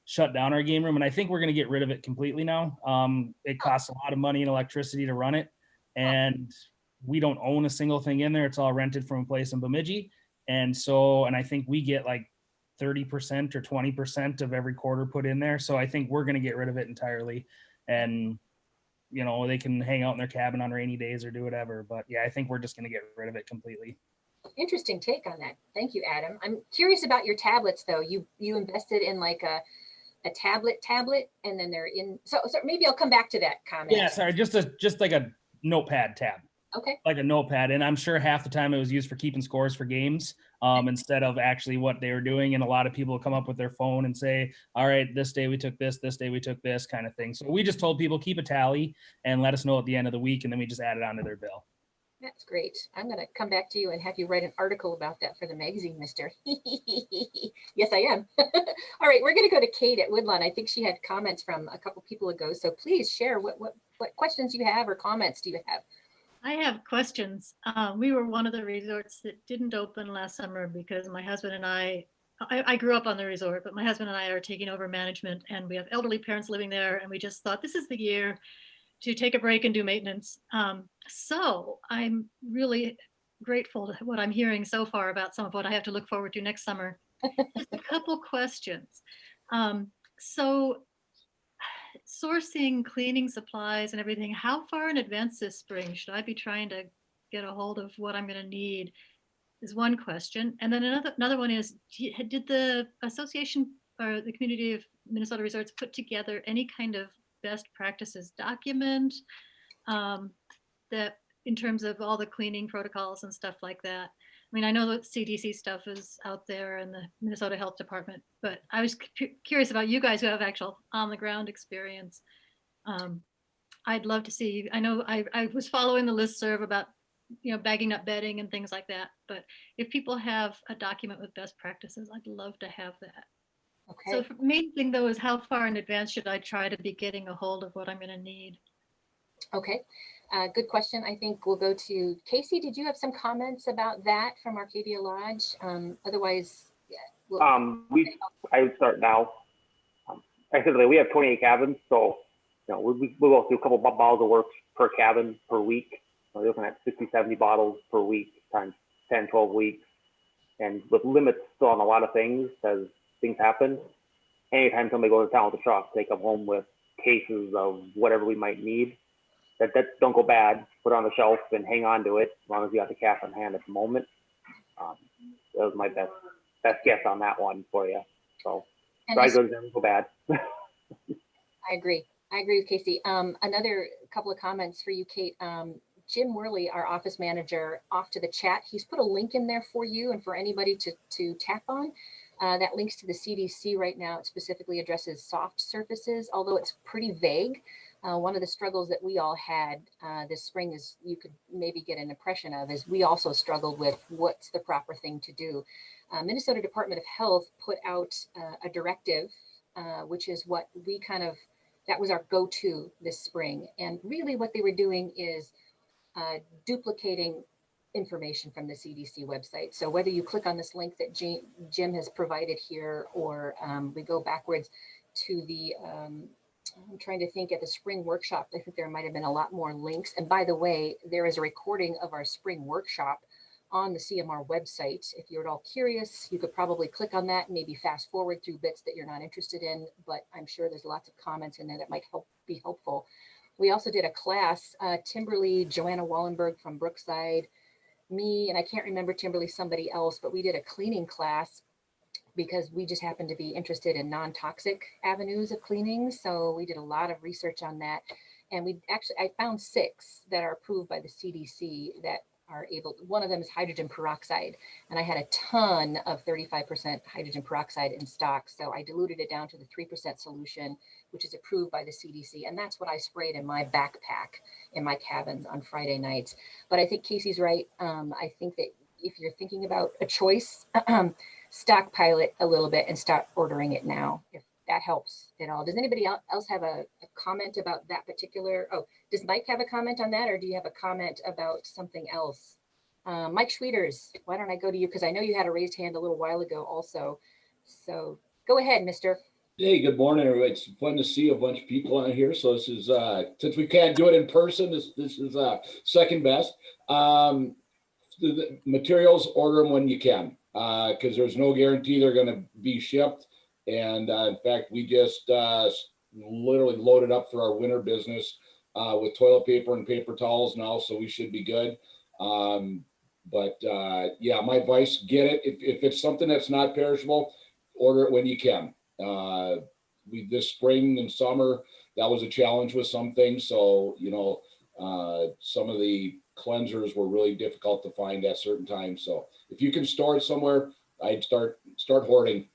shut down our game room, and I think we're going to get rid of it completely now. It costs a lot of money and electricity to run it, and we don't own a single thing in there. It's all rented from a place in Bemidji. And I think we get like 30% or 20% of every quarter put in there. So I think we're going to get rid of it entirely. And they can hang out in their cabin on rainy days or do whatever. But yeah, I think we're just going to get rid of it completely. Interesting take on that. Thank you, Adam. I'm curious about your tablets though. You invested in like a tablet, and then they're in. So maybe I'll come back to that comment. Yeah, sorry, just like a notepad tab. Okay. Like a notepad. And I'm sure half the time it was used for keeping scores for games instead of actually what they were doing. And a lot of people come up with their phone and say, all right, this day we took this day we took this kind of thing. So we just told people keep a tally and let us know at the end of the week. And then we just add it onto their bill. That's great. I'm going to come back to you and have you write an article about that for the magazine, mister. Yes, I am. All right, we're going to go to Kate at Woodlawn. I think she had comments from a couple people ago. So please share what questions you have or comments do you have? I have questions. We were one of the resorts that didn't open last summer because my husband and I grew up on the resort, but my husband and I are taking over management and we have elderly parents living there. And we just thought this is the year to take a break and do maintenance. So I'm really grateful to what I'm hearing so far about some of what I have to look forward to next summer. Just a couple questions. So sourcing cleaning supplies and everything, how far in advance this spring should I be trying to get a hold of what I'm going to need is one question. And then another one is, did the association or the community of Minnesota resorts put together any kind of best practices document that in terms of all the cleaning protocols and stuff like that? I mean, I know that CDC stuff is out there and the Minnesota Health Department, but I was curious about you guys who have actual on the ground experience. I'd love to see, I know I was following the listserv about, bagging up bedding and things like that, but if people have a document with best practices, I'd love to have that. Okay. So the main thing though is how far in advance should I try to be getting a hold of what I'm going to need? Okay. Good question. I think we'll go to Casey. Did you have some comments about that from Arcadia Lodge? Otherwise, yeah, I would start now. Actually, we have 28 cabins, so we'll go through a couple bottles of work per cabin per week. We're looking at 60, 70 bottles per week times 10, 12 weeks, and with limits still on a lot of things as things happen. Anytime somebody goes to town with a truck, they come home with cases of whatever we might need. That don't go bad. Put it on the shelf and hang on to it as long as you got the cash on hand at the moment. That was my best guess on that one for you. So dry goods never go bad. I agree with Casey. Another couple of comments for you, Kate. Jim Worley, our office manager, off to the chat. He's put a link in there for you and for anybody to tap on. That links to the CDC right now. It specifically addresses soft surfaces, although it's pretty vague. One of the struggles that we all had this spring, is you could maybe get an impression of, is we also struggled with what's the proper thing to do. Minnesota Department of Health put out a directive, which is what we that was our go-to this spring. And really what they were doing is duplicating information from the CDC website. So whether you click on this link that Jim has provided here, or we go backwards to the, I'm trying to think, at the spring workshop, I think there might have been a lot more links. And by the way, there is a recording of our spring workshop on the CMR website. If you're at all curious, you could probably click on that and maybe fast forward through bits that you're not interested in, but I'm sure there's lots of comments in there that might be helpful. We also did a class, Timberly, Joanna Wallenberg from Brookside, me, and I can't remember Timberly, somebody else, but we did a cleaning class because we just happened to be interested in non-toxic avenues of cleaning. So we did a lot of research on that. And I found 6 that are approved by the CDC that are able, one of them is hydrogen peroxide. And I had a ton of 35% hydrogen peroxide in stock. So I diluted it down to the 3% solution, which is approved by the CDC. And that's what I sprayed in my backpack in my cabins on Friday nights. But I think Casey's right. I think that if you're thinking about a choice, stockpile it a little bit and start ordering it now, if that helps at all. Does anybody else have a comment about that particular? Oh, does Mike have a comment on that, or do you have a comment about something else? Mike Schwieters, why don't I go to you? Because I know you had a raised hand a little while ago also. So go ahead, mister. Hey, good morning, everybody. It's fun to see a bunch of people on here. So this is, since we can't do it in person, this is second best. The materials, order them when you can, because there's no guarantee they're going to be shipped. And in fact, we just literally loaded up for our winter business with toilet paper and paper towels now, so we should be good. Yeah, my advice, get it. If it's something that's not perishable, order it when you can. This spring and summer, that was a challenge with some things. So, some of the cleansers were really difficult to find at certain times. So if you can store it somewhere, I'd start hoarding.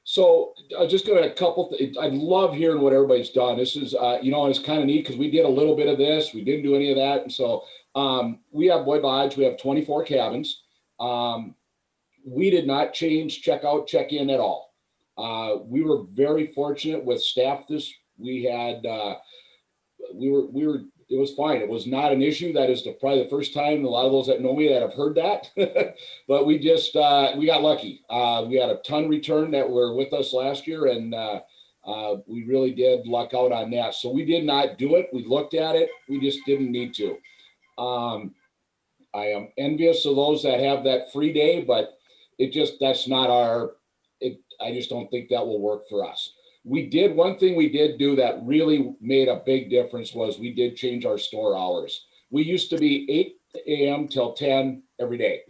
So just got a couple. I love hearing what everybody's done. This is, it's kind of neat because we did a little bit of this. We didn't do any of that. And so we have Boyd Lodge. We have 24 cabins. We did not change checkout, check-in at all. We were very fortunate with staff. We were it was fine. It was not an issue. That is probably the first time a lot of those that know me that have heard that. But we just we got lucky. We had a ton return that were with us last year, and we really did luck out on that. So we did not do it. We looked at it. We just didn't need to. I am envious of those that have that free day, but that's not I just don't think that will work for us. One thing we did do that really made a big difference was we did change our store hours. We used to be 8 a.m. till 10 every day.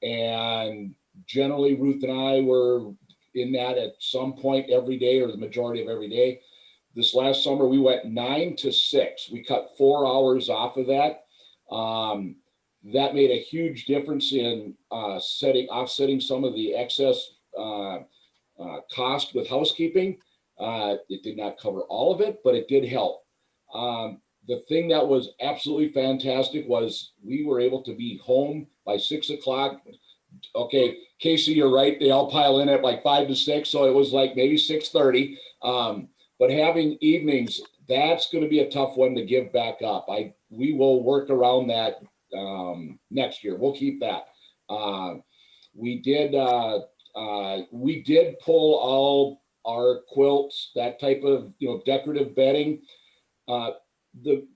And generally Ruth and I were in that at some point every day, or the majority of every day. This last summer, we went 9 to 6. We cut 4 hours off of that. That made a huge difference in offsetting some of the excess cost with housekeeping. It did not cover all of it, but it did help. The thing that was absolutely fantastic was we were able to be home by 6 o'clock. Okay, Casey, you're right. They all pile in at like 5 to 6. So it was like maybe 6:30. But having evenings, that's going to be a tough one to give back up. We will work around that next year. We'll keep that. We did pull all our quilts, that type of decorative bedding. The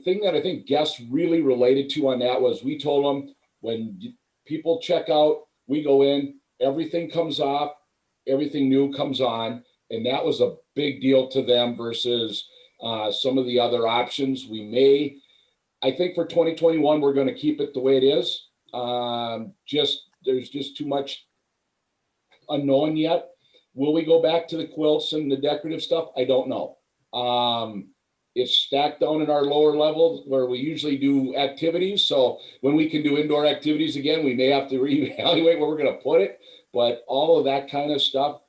thing that I think guests really related to on that was we told them when people check out, we go in, everything comes off, everything new comes on, and that was a big deal to them versus some of the other options. I think for 2021 we're going to keep it the way it is. There's just too much unknown yet. Will we go back to the quilts and the decorative stuff? I don't know. It's stacked down in our lower levels where we usually do activities. So when we can do indoor activities again, we may have to reevaluate where we're going to put it. But all of that kind of stuff,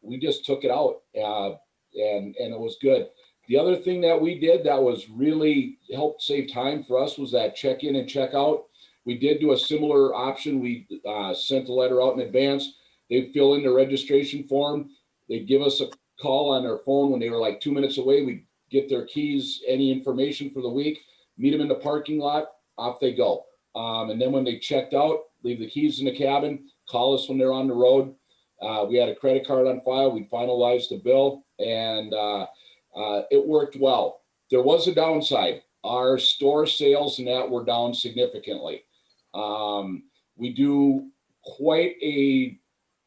we just took it out and it was good. The other thing that we did that was really helped save time for us was that check-in and check-out. We did do a similar option. We sent a letter out in advance. They'd fill in the registration form. They'd give us a call on their phone when they were like 2 minutes away. We'd get their keys, any information for the week, meet them in the parking lot, off they go. And then when they checked out, leave the keys in the cabin, call us when they're on the road. We had a credit card on file. We finalized the bill, and it worked well. There was a downside. Our store sales and that were down significantly. We do quite a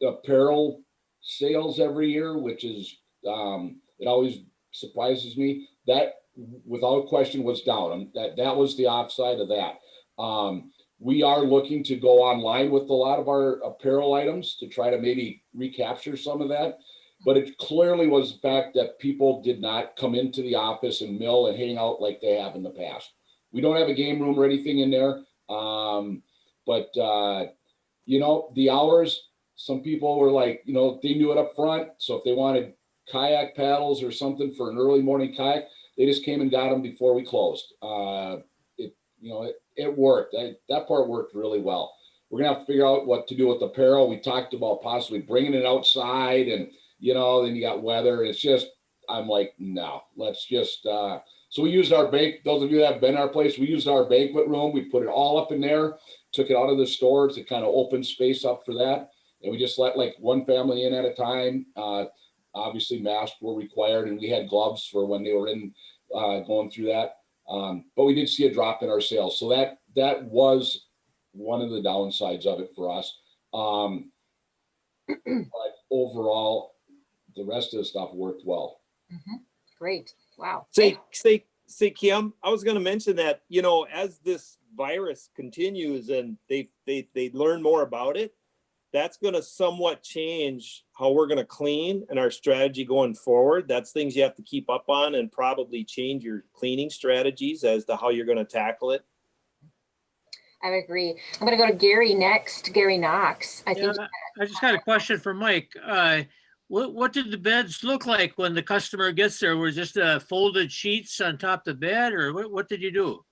apparel sales every year, which is it always surprises me. That without question was down. That was the offside of that. We are looking to go online with a lot of our apparel items to try to maybe recapture some of that. But it clearly was the fact that people did not come into the office and mill and hang out like they have in the past. We don't have a game room or anything in there. But the hours, some people were like, they knew it up front. So if they wanted kayak paddles or something for an early morning kayak, they just came and got them before we closed. It worked. That part worked really well. We're going to have to figure out what to do with apparel. We talked about possibly bringing it outside and, then you got weather. It's just, I'm like, no, let's just, so we used our those of you that have been in our place, we used our banquet room. We put it all up in there, took it out of the store to kind of open space up for that. And we just let like one family in at a time. Obviously masks were required and we had gloves for when they were in going through that. But we did see a drop in our sales. So that was one of the downsides of it for us. But overall, the rest of the stuff worked well. Mm-hmm. Great. Wow. Say, Kim, I was going to mention that, as this virus continues and they learn more about it, that's going to somewhat change how we're going to clean and our strategy going forward. That's things you have to keep up on and probably change your cleaning strategies as to how you're going to tackle it. I agree. I'm going to go to Gary next. Gary Knox. I just got a question for Mike. What did the beds look like when the customer gets there? Was just folded sheets on top of the bed, or what did you do?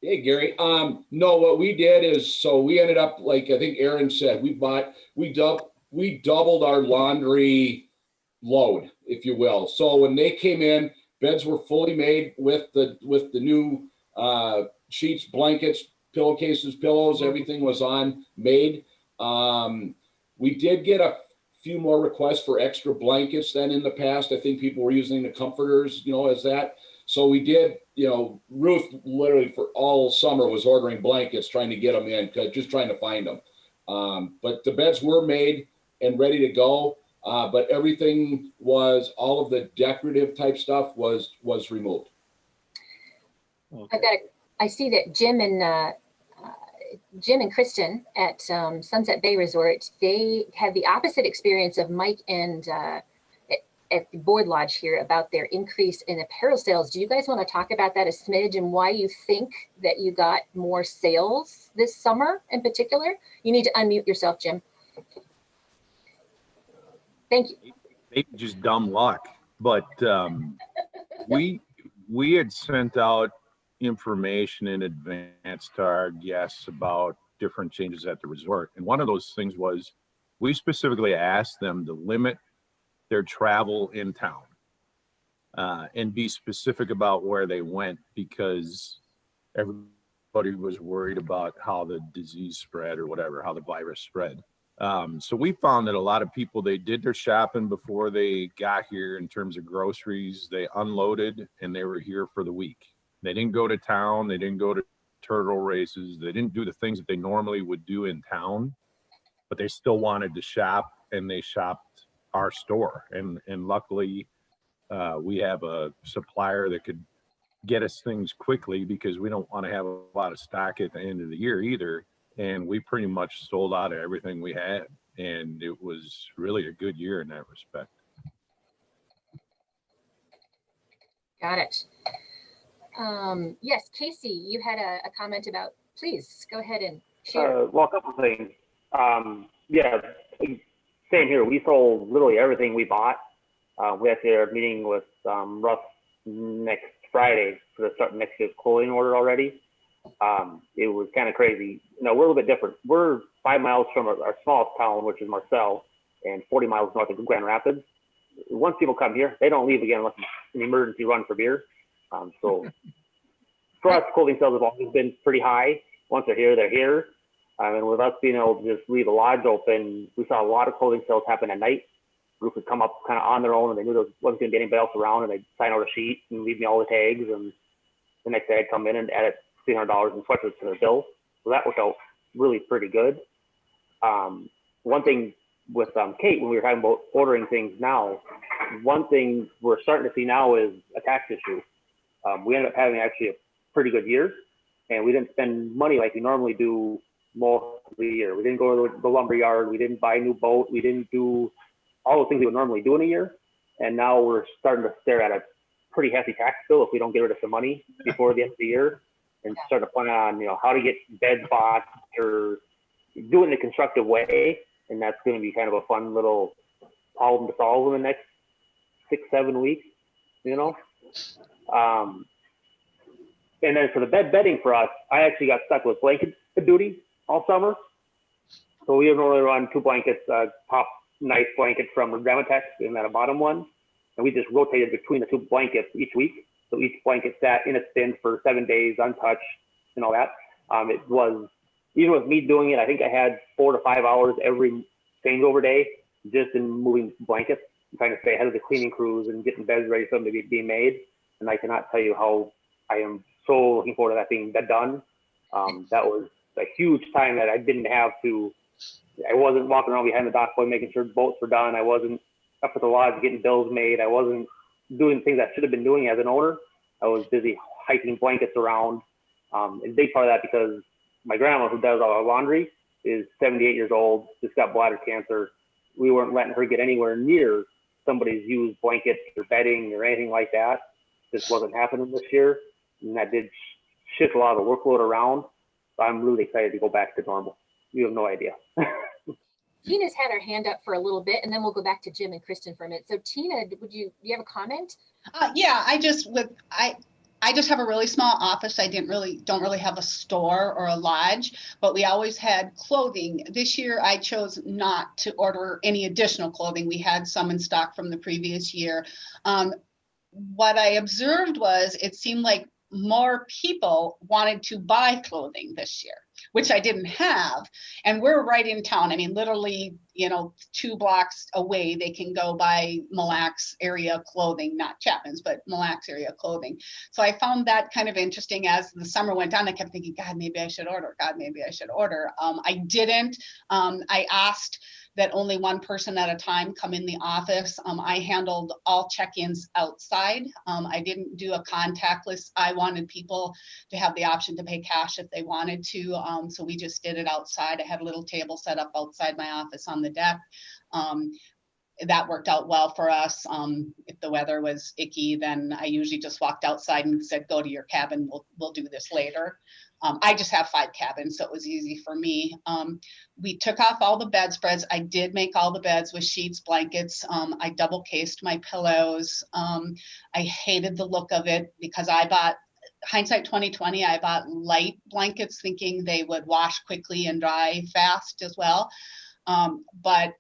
Hey, Gary. No, what we did is, so we ended up, like I think Aaron said, we doubled our laundry load, if you will. So when they came in, Beds were fully made with the new sheets, blankets, pillowcases, pillows, everything was made. We did get a few more requests for extra blankets than in the past. I think people were using the comforters, as that. So we did, Ruth literally for all summer was ordering blankets, trying to get them in, just trying to find them. But the beds were made and ready to go. But everything was, all of the decorative type stuff was removed. Okay. I see that Jim and Kristen at Sunset Bay Resort, they had the opposite experience of Mike and at the Board Lodge here about their increase in apparel sales. Do you guys want to talk about that a smidge and why you think that you got more sales this summer in particular? You need to unmute yourself, Jim. Thank you. Maybe just dumb luck, but we had sent out information in advance to our guests about different changes at the resort. And one of those things was we specifically asked them to limit their travel in town and be specific about where they went, because everybody was worried about how the disease spread or whatever, how the virus spread. So we found that a lot of people, they did their shopping before they got here in terms of groceries. They unloaded and they were here for the week. They didn't go to town. They didn't go to turtle races. They didn't do the things that they normally would do in town, but they still wanted to shop, and they shopped our store. And luckily we have a supplier that could get us things quickly, because we don't want to have a lot of stock at the end of the year either. And we pretty much sold out of everything we had. And it was really a good year in that respect. Got it. Yes, Casey, you had a comment about, please go ahead and share. Well, a couple things. Yeah, same here. We sold literally everything we bought. We actually are meeting with Russ next Friday for the start next year's clothing order already. It was kind of crazy. No, we're a little bit different. We're 5 miles from our smallest town, which is Marcel, and 40 miles north of Grand Rapids. Once people come here, they don't leave again unless it's an emergency run for beer. So for us, clothing sales have always been pretty high. Once they're here, they're here. And with us being able to just leave the lodge open, we saw a lot of clothing sales happen at night. Groups would come up kind of on their own, and they knew there wasn't going to be anybody else around, and they'd sign out a sheet and leave me all the tags. And the next day I'd come in and add $300 in sweatshirts to their bill. So that worked out really pretty good. One thing with Kate, when we were talking about ordering things now, one thing we're starting to see now is a tax issue. We ended up having actually a pretty good year, and we didn't spend money like we normally do most of the year. We didn't go to the lumber yard. We didn't buy a new boat. We didn't do all the things we would normally do in a year. And now we're starting to stare at a pretty hefty tax bill if we don't get rid of some money before the end of the year, and start to plan on, how to get beds bought or do it in a constructive way. And that's going to be kind of a fun little problem to solve in the next 6-7 weeks, And then for the bedding for us, I actually got stuck with blanket duty all summer. So we normally run 2 blankets, top nice blanket from Gramatex and then a bottom one. And we just rotated between the 2 blankets each week. So each blanket sat in its bin for 7 days, untouched and all that. It was, even with me doing it, I think I had 4 to 5 hours every changeover day just in moving blankets, trying to stay ahead of the cleaning crews and getting beds ready for them to be made. And I cannot tell you how I am so looking forward to that being done. That was a huge time that I didn't have to, I wasn't walking around behind the dock boy making sure boats were done. I wasn't up at the lodge getting bills made. I wasn't doing things I should have been doing as an owner. I was busy hiking blankets around. And a big part of that because my grandma, who does all our laundry, is 78 years old, just got bladder cancer. We weren't letting her get anywhere near somebody's used blankets or bedding or anything like that. This wasn't happening this year. And that did shift a lot of the workload around. So I'm really excited to go back to normal. You have no idea. Tina's had her hand up for a little bit, and then we'll go back to Jim and Kristen for a minute. So Tina, do you have a comment? Yeah, I just have a really small office. I don't really have a store or a lodge, but we always had clothing. This year I chose not to order any additional clothing. We had some in stock from the previous year. what I observed was it seemed like more people wanted to buy clothing this year, which I didn't have. And we're right in town. I mean, literally, 2 blocks away, they can go buy Mille Lacs area clothing, not Chapman's, but Mille Lacs area clothing. So I found that kind of interesting. As the summer went on, I kept thinking, God, maybe I should order. God, maybe I should order. I didn't. I asked that only one person at a time come in the office. I handled all check-ins outside. I didn't do a contactless. I wanted people to have the option to pay cash if they wanted to. So we just did it outside. I had a little table set up outside my office on the deck. That worked out well for us. If the weather was icky, then I usually just walked outside and said, go to your cabin, we'll do this later. I just have 5 cabins, so it was easy for me. We took off all the bedspreads. I did make all the beds with sheets, blankets. I double cased my pillows. I hated the look of it because I bought, hindsight 2020, I bought light blankets thinking they would wash quickly and dry fast as well. But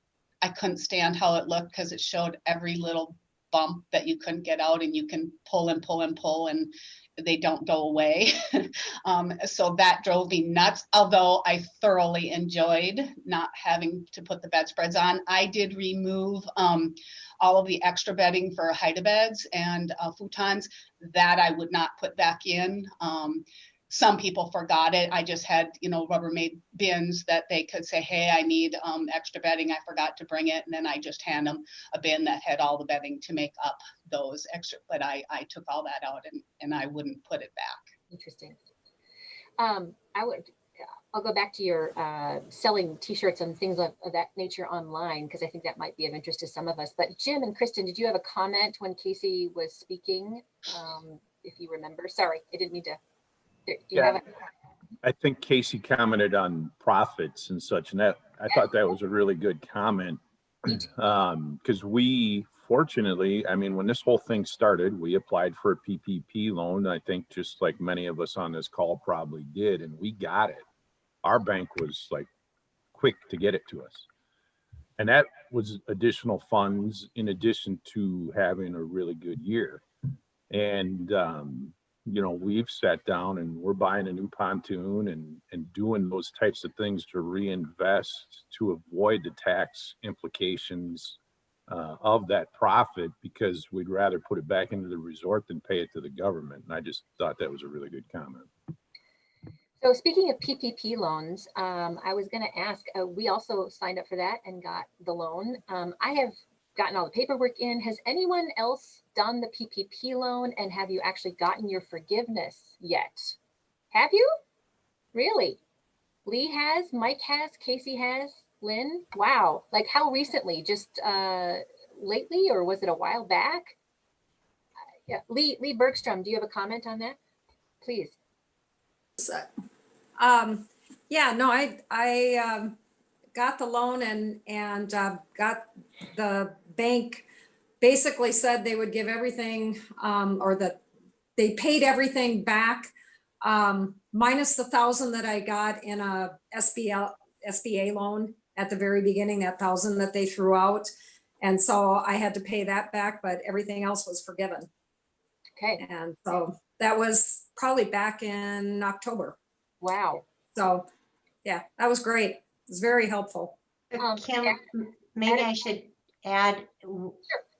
I couldn't stand how it looked because it showed every little bump that you couldn't get out, and you can pull and pull and pull and they don't go away. So that drove me nuts, although I thoroughly enjoyed not having to put the bedspreads on. I did remove all of the extra bedding for hide-a-beds and futons that I would not put back in. Some people forgot it. I just had, Rubbermaid bins that they could say, hey, I need extra bedding. I forgot to bring it. And then I just hand them a bin that had all the bedding to make up those extra. But I took all that out and I wouldn't put it back. Interesting. I'll go back to your selling t-shirts and things of that nature online, because I think that might be of interest to some of us. But Jim and Kristen, did you have a comment when Casey was speaking? If you remember, sorry, I didn't mean to. Do you have I think Casey commented on profits and such, and that I thought that was a really good comment. Because we, fortunately, I mean, when this whole thing started, we applied for a PPP loan. I think just like many of us on this call probably did, and we got it. Our bank was like quick to get it to us. And that was additional funds in addition to having a really good year. And, we've sat down and we're buying a new pontoon and doing those types of things to reinvest to avoid the tax implications of that profit, because we'd rather put it back into the resort than pay it to the government. And I just thought that was a really good comment. So speaking of PPP loans, I was going to ask, we also signed up for that and got the loan. I have gotten all the paperwork in. Has anyone else done the PPP loan, and have you actually gotten your forgiveness yet? Have you? Really? Lee has, Mike has, Casey has, Lynn? Wow. Like how recently? Just lately, or was it a while back? Yeah. Lee Bergstrom, do you have a comment on that? Please. Yeah, no, I got the loan and got the bank basically said they would give everything, or that they paid everything back, minus the $1,000 that I got in a SBA loan at the very beginning, that $1,000 that they threw out. And so I had to pay that back, but everything else was forgiven. Okay. And so that was probably back in October. Wow. So, yeah, that was great. It was very helpful. Kim, maybe I should add. Sure.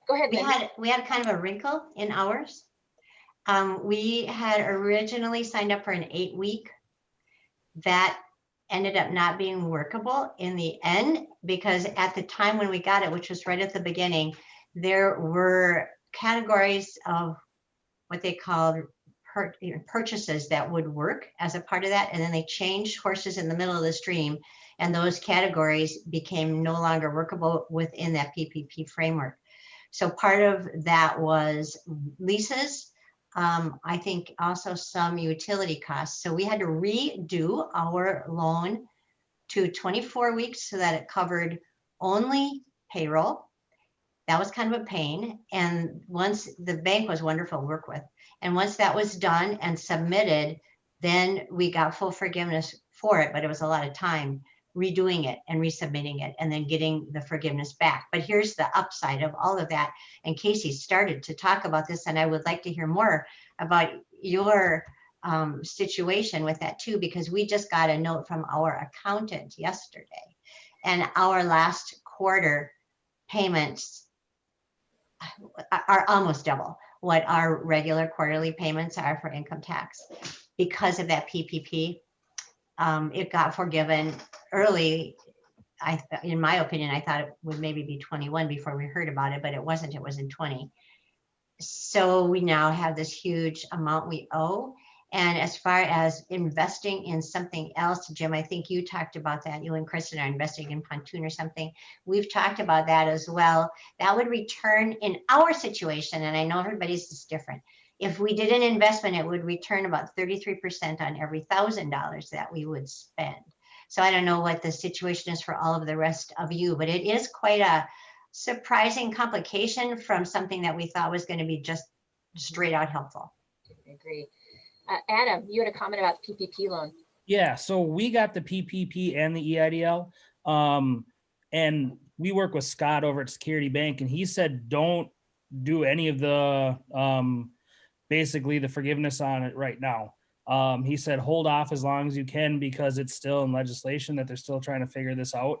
Go ahead. We had kind of a wrinkle in ours. We had originally signed up for an 8-week. That ended up not being workable in the end, because at the time when we got it, which was right at the beginning, there were categories of what they called purchases that would work as a part of that. And then they changed horses in the middle of the stream, and those categories became no longer workable within that PPP framework. So part of that was leases. I think also some utility costs. So we had to redo our loan to 24 weeks so that it covered only payroll. That was kind of a pain. And once the bank was wonderful to work with. And once that was done and submitted, then we got full forgiveness for it, but it was a lot of time. redoing it and resubmitting it and then getting the forgiveness back. But here's the upside of all of that. And Casey started to talk about this, and I would like to hear more about your situation with that too, because we just got a note from our accountant yesterday, and our last quarter payments are almost double what our regular quarterly payments are for income tax because of that PPP. It got forgiven early. In my opinion, I thought it would maybe be 21 before we heard about it, but it wasn't. It was in 20. So we now have this huge amount we owe. And as far as investing in something else, Jim, I think you talked about that. You and Kristen are investing in pontoon or something. We've talked about that as well. That would return in our situation, and I know everybody's is different. If we did an investment, it would return about 33% on every $1,000 that we would spend. So I don't know what the situation is for all of the rest of you, but it is quite a surprising complication from something that we thought was going to be just straight out helpful. I agree. Adam, you had a comment about the PPP loan. Yeah, so we got the PPP and the EIDL, and we work with Scott over at Security Bank, and he said don't do any of the basically the forgiveness on it right now. He said hold off as long as you can because it's still in legislation that they're still trying to figure this out.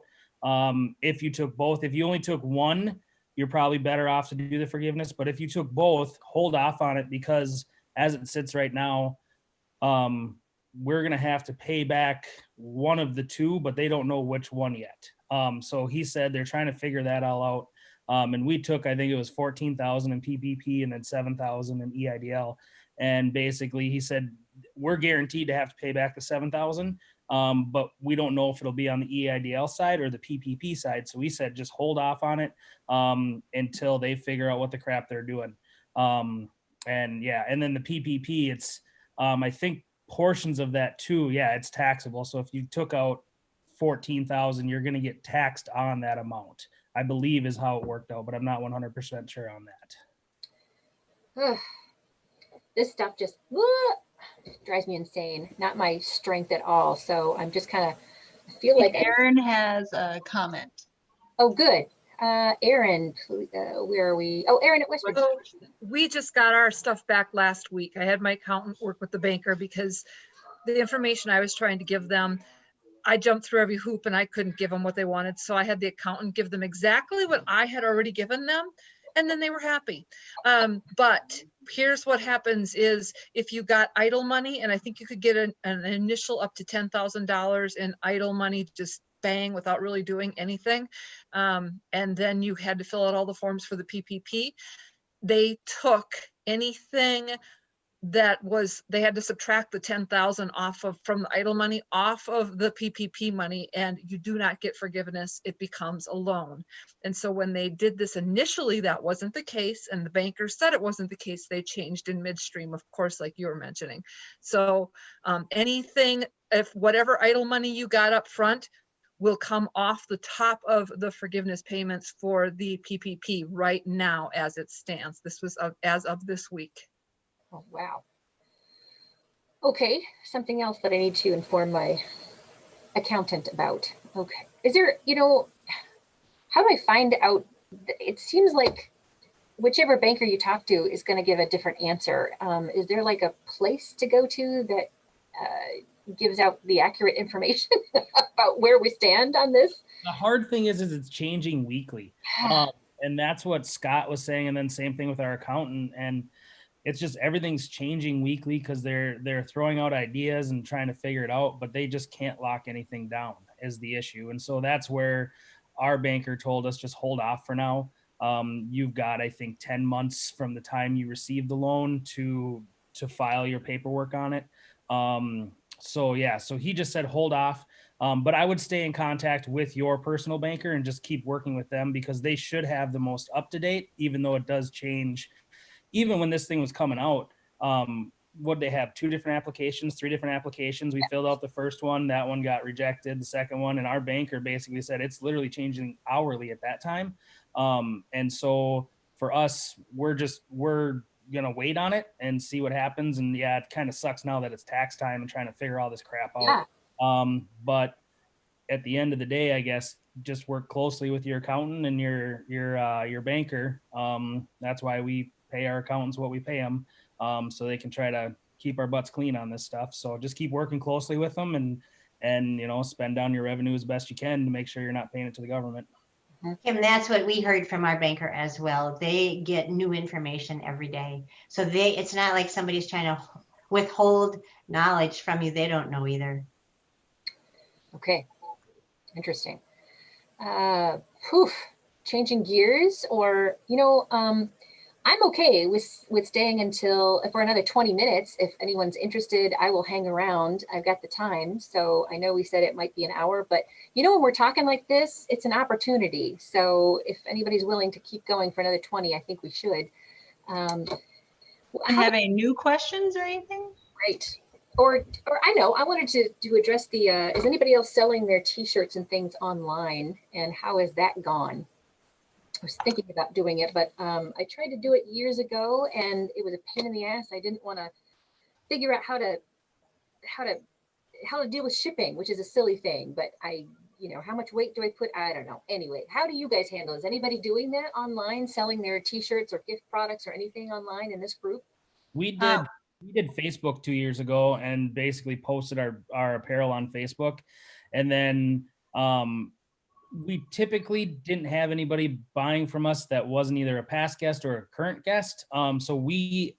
If you took both, if you only took one, you're probably better off to do the forgiveness. But if you took both, hold off on it because as it sits right now, we're going to have to pay back one of the two, but they don't know which one yet. So he said they're trying to figure that all out. And we took, I think it was 14,000 in PPP and then 7,000 in EIDL. And basically he said, we're guaranteed to have to pay back the 7,000. But we don't know if it'll be on the EIDL side or the PPP side. So we said, just hold off on it until they figure out what the crap they're doing. And yeah, and then the PPP, it's, I think portions of that too. Yeah, it's taxable. So if you took out 14,000, you're going to get taxed on that amount, I believe is how it worked out, but I'm not 100% sure on that. This stuff just drives me insane. Not my strength at all. So I'm just kind of feel like Aaron has a comment. Oh, good. Aaron, where are we? Oh, Aaron at Westbridge. So we just got our stuff back last week. I had my accountant work with the banker because the information I was trying to give them, I jumped through every hoop and I couldn't give them what they wanted. So I had the accountant give them exactly what I had already given them. And then they were happy. But here's what happens is if you got idle money, and I think you could get an initial up to $10,000 in idle money, just bang, without really doing anything. And then you had to fill out all the forms for the PPP. They took anything that was, they had to subtract the 10,000 off of from the idle money off of the PPP money, and you do not get forgiveness. It becomes a loan. And so when they did this initially, that wasn't the case. And the banker said it wasn't the case. They changed in midstream, of course, like you were mentioning. So anything, if whatever idle money you got up front will come off the top of the forgiveness payments for the PPP right now as it stands. This was as of this week. Oh, wow. Okay, something else that I need to inform my accountant about. Okay, is there, how do I find out? It seems like whichever banker you talk to is going to give a different answer. Is there like a place to go to that gives out the accurate information about where we stand on this? The hard thing is it's changing weekly. And that's what Scott was saying. And then same thing with our accountant. And it's just everything's changing weekly because they're throwing out ideas and trying to figure it out, but they just can't lock anything down is the issue. And so that's where our banker told us just hold off for now. You've got, I think, 10 months from the time you receive the loan to file your paperwork on it. So yeah, so he just said hold off. But I would stay in contact with your personal banker and just keep working with them because they should have the most up to date, even though it does change. Even when this thing was coming out, what they have 2 different applications, 3 different applications. We filled out the first one, that one got rejected, the second one, and our banker basically said it's literally changing hourly at that time. And so for us, we're gonna wait on it and see what happens. And yeah, it kind of sucks now that it's tax time and trying to figure all this crap out. Yeah. But at the end of the day, I guess, just work closely with your accountant and your banker. That's why we pay our accountants what we pay them, so they can try to keep our butts clean on this stuff. So just keep working closely with them and spend down your revenue as best you can to make sure you're not paying it to the government. Kim, that's what we heard from our banker as well. They get new information every day. So it's not like somebody's trying to withhold knowledge from you. They don't know either. Okay, interesting. Changing gears, or I'm okay with staying until for another 20 minutes. If anyone's interested, I will hang around. I've got the time. So I know we said it might be an hour, but when we're talking like this, it's an opportunity. So if anybody's willing to keep going for another 20, I think we should. Have any new questions or anything? Right. Or I know, I wanted to address the, is anybody else selling their t-shirts and things online, and how has that gone? I was thinking about doing it, but I tried to do it years ago and it was a pain in the ass. I didn't want to figure out how to deal with shipping, which is a silly thing, but how much weight do I put? I don't know. Anyway, how do you guys handle? Is anybody doing that online, selling their t-shirts or gift products or anything online in this group? We did Facebook 2 years ago and basically posted our apparel on Facebook. And then we typically didn't have anybody buying from us that wasn't either a past guest or a current guest. So we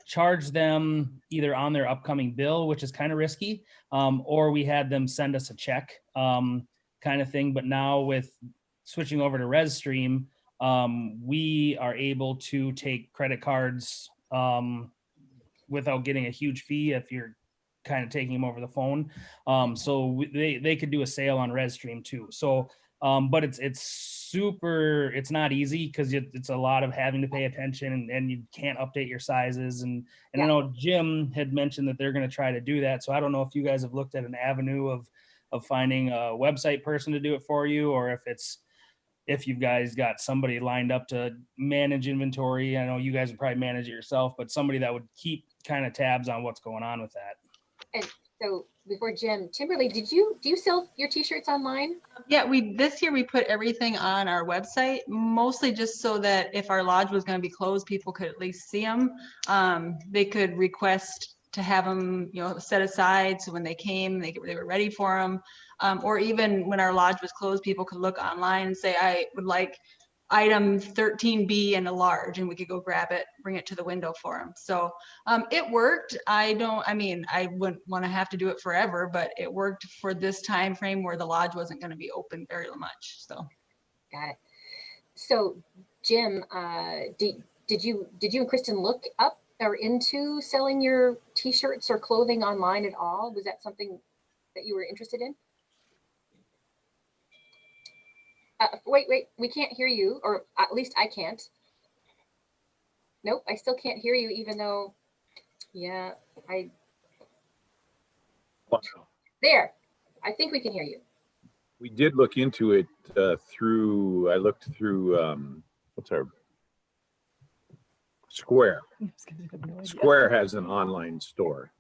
charged them either on their upcoming bill, which is kind of risky, or we had them send us a check kind of thing. But now with switching over to ResStream, we are able to take credit cards without getting a huge fee if you're kind of taking them over the phone. So they could do a sale on ResStream too. So, but it's not easy because it's a lot of having to pay attention and you can't update your sizes. And I know Jim had mentioned that they're going to try to do that. So I don't know if you guys have looked at an avenue of finding a website person to do it for you, or if you guys got somebody lined up to manage inventory. I know you guys would probably manage it yourself, but somebody that would keep kind of tabs on what's going on with that. And so before Jim, Kimberly, do you sell your t-shirts online? Yeah, this year we put everything on our website, mostly just so that if our lodge was going to be closed, people could at least see them. They could request to have them, set aside, so when they came, they were ready for them. Or even when our lodge was closed, people could look online and say, I would like item 13B in a large, and we could go grab it, bring it to the window for them. So it worked. I wouldn't want to have to do it forever, but it worked for this time frame where the lodge wasn't going to be open very much. So got it. So Jim, did you and Kristen look up or into selling your t-shirts or clothing online at all? Was that something that you were interested in? Wait, we can't hear you, or at least I can't. Nope, I still can't hear you, even though, there. I think we can hear you. We did look into it I looked through, what's our, Square. Square has an online store.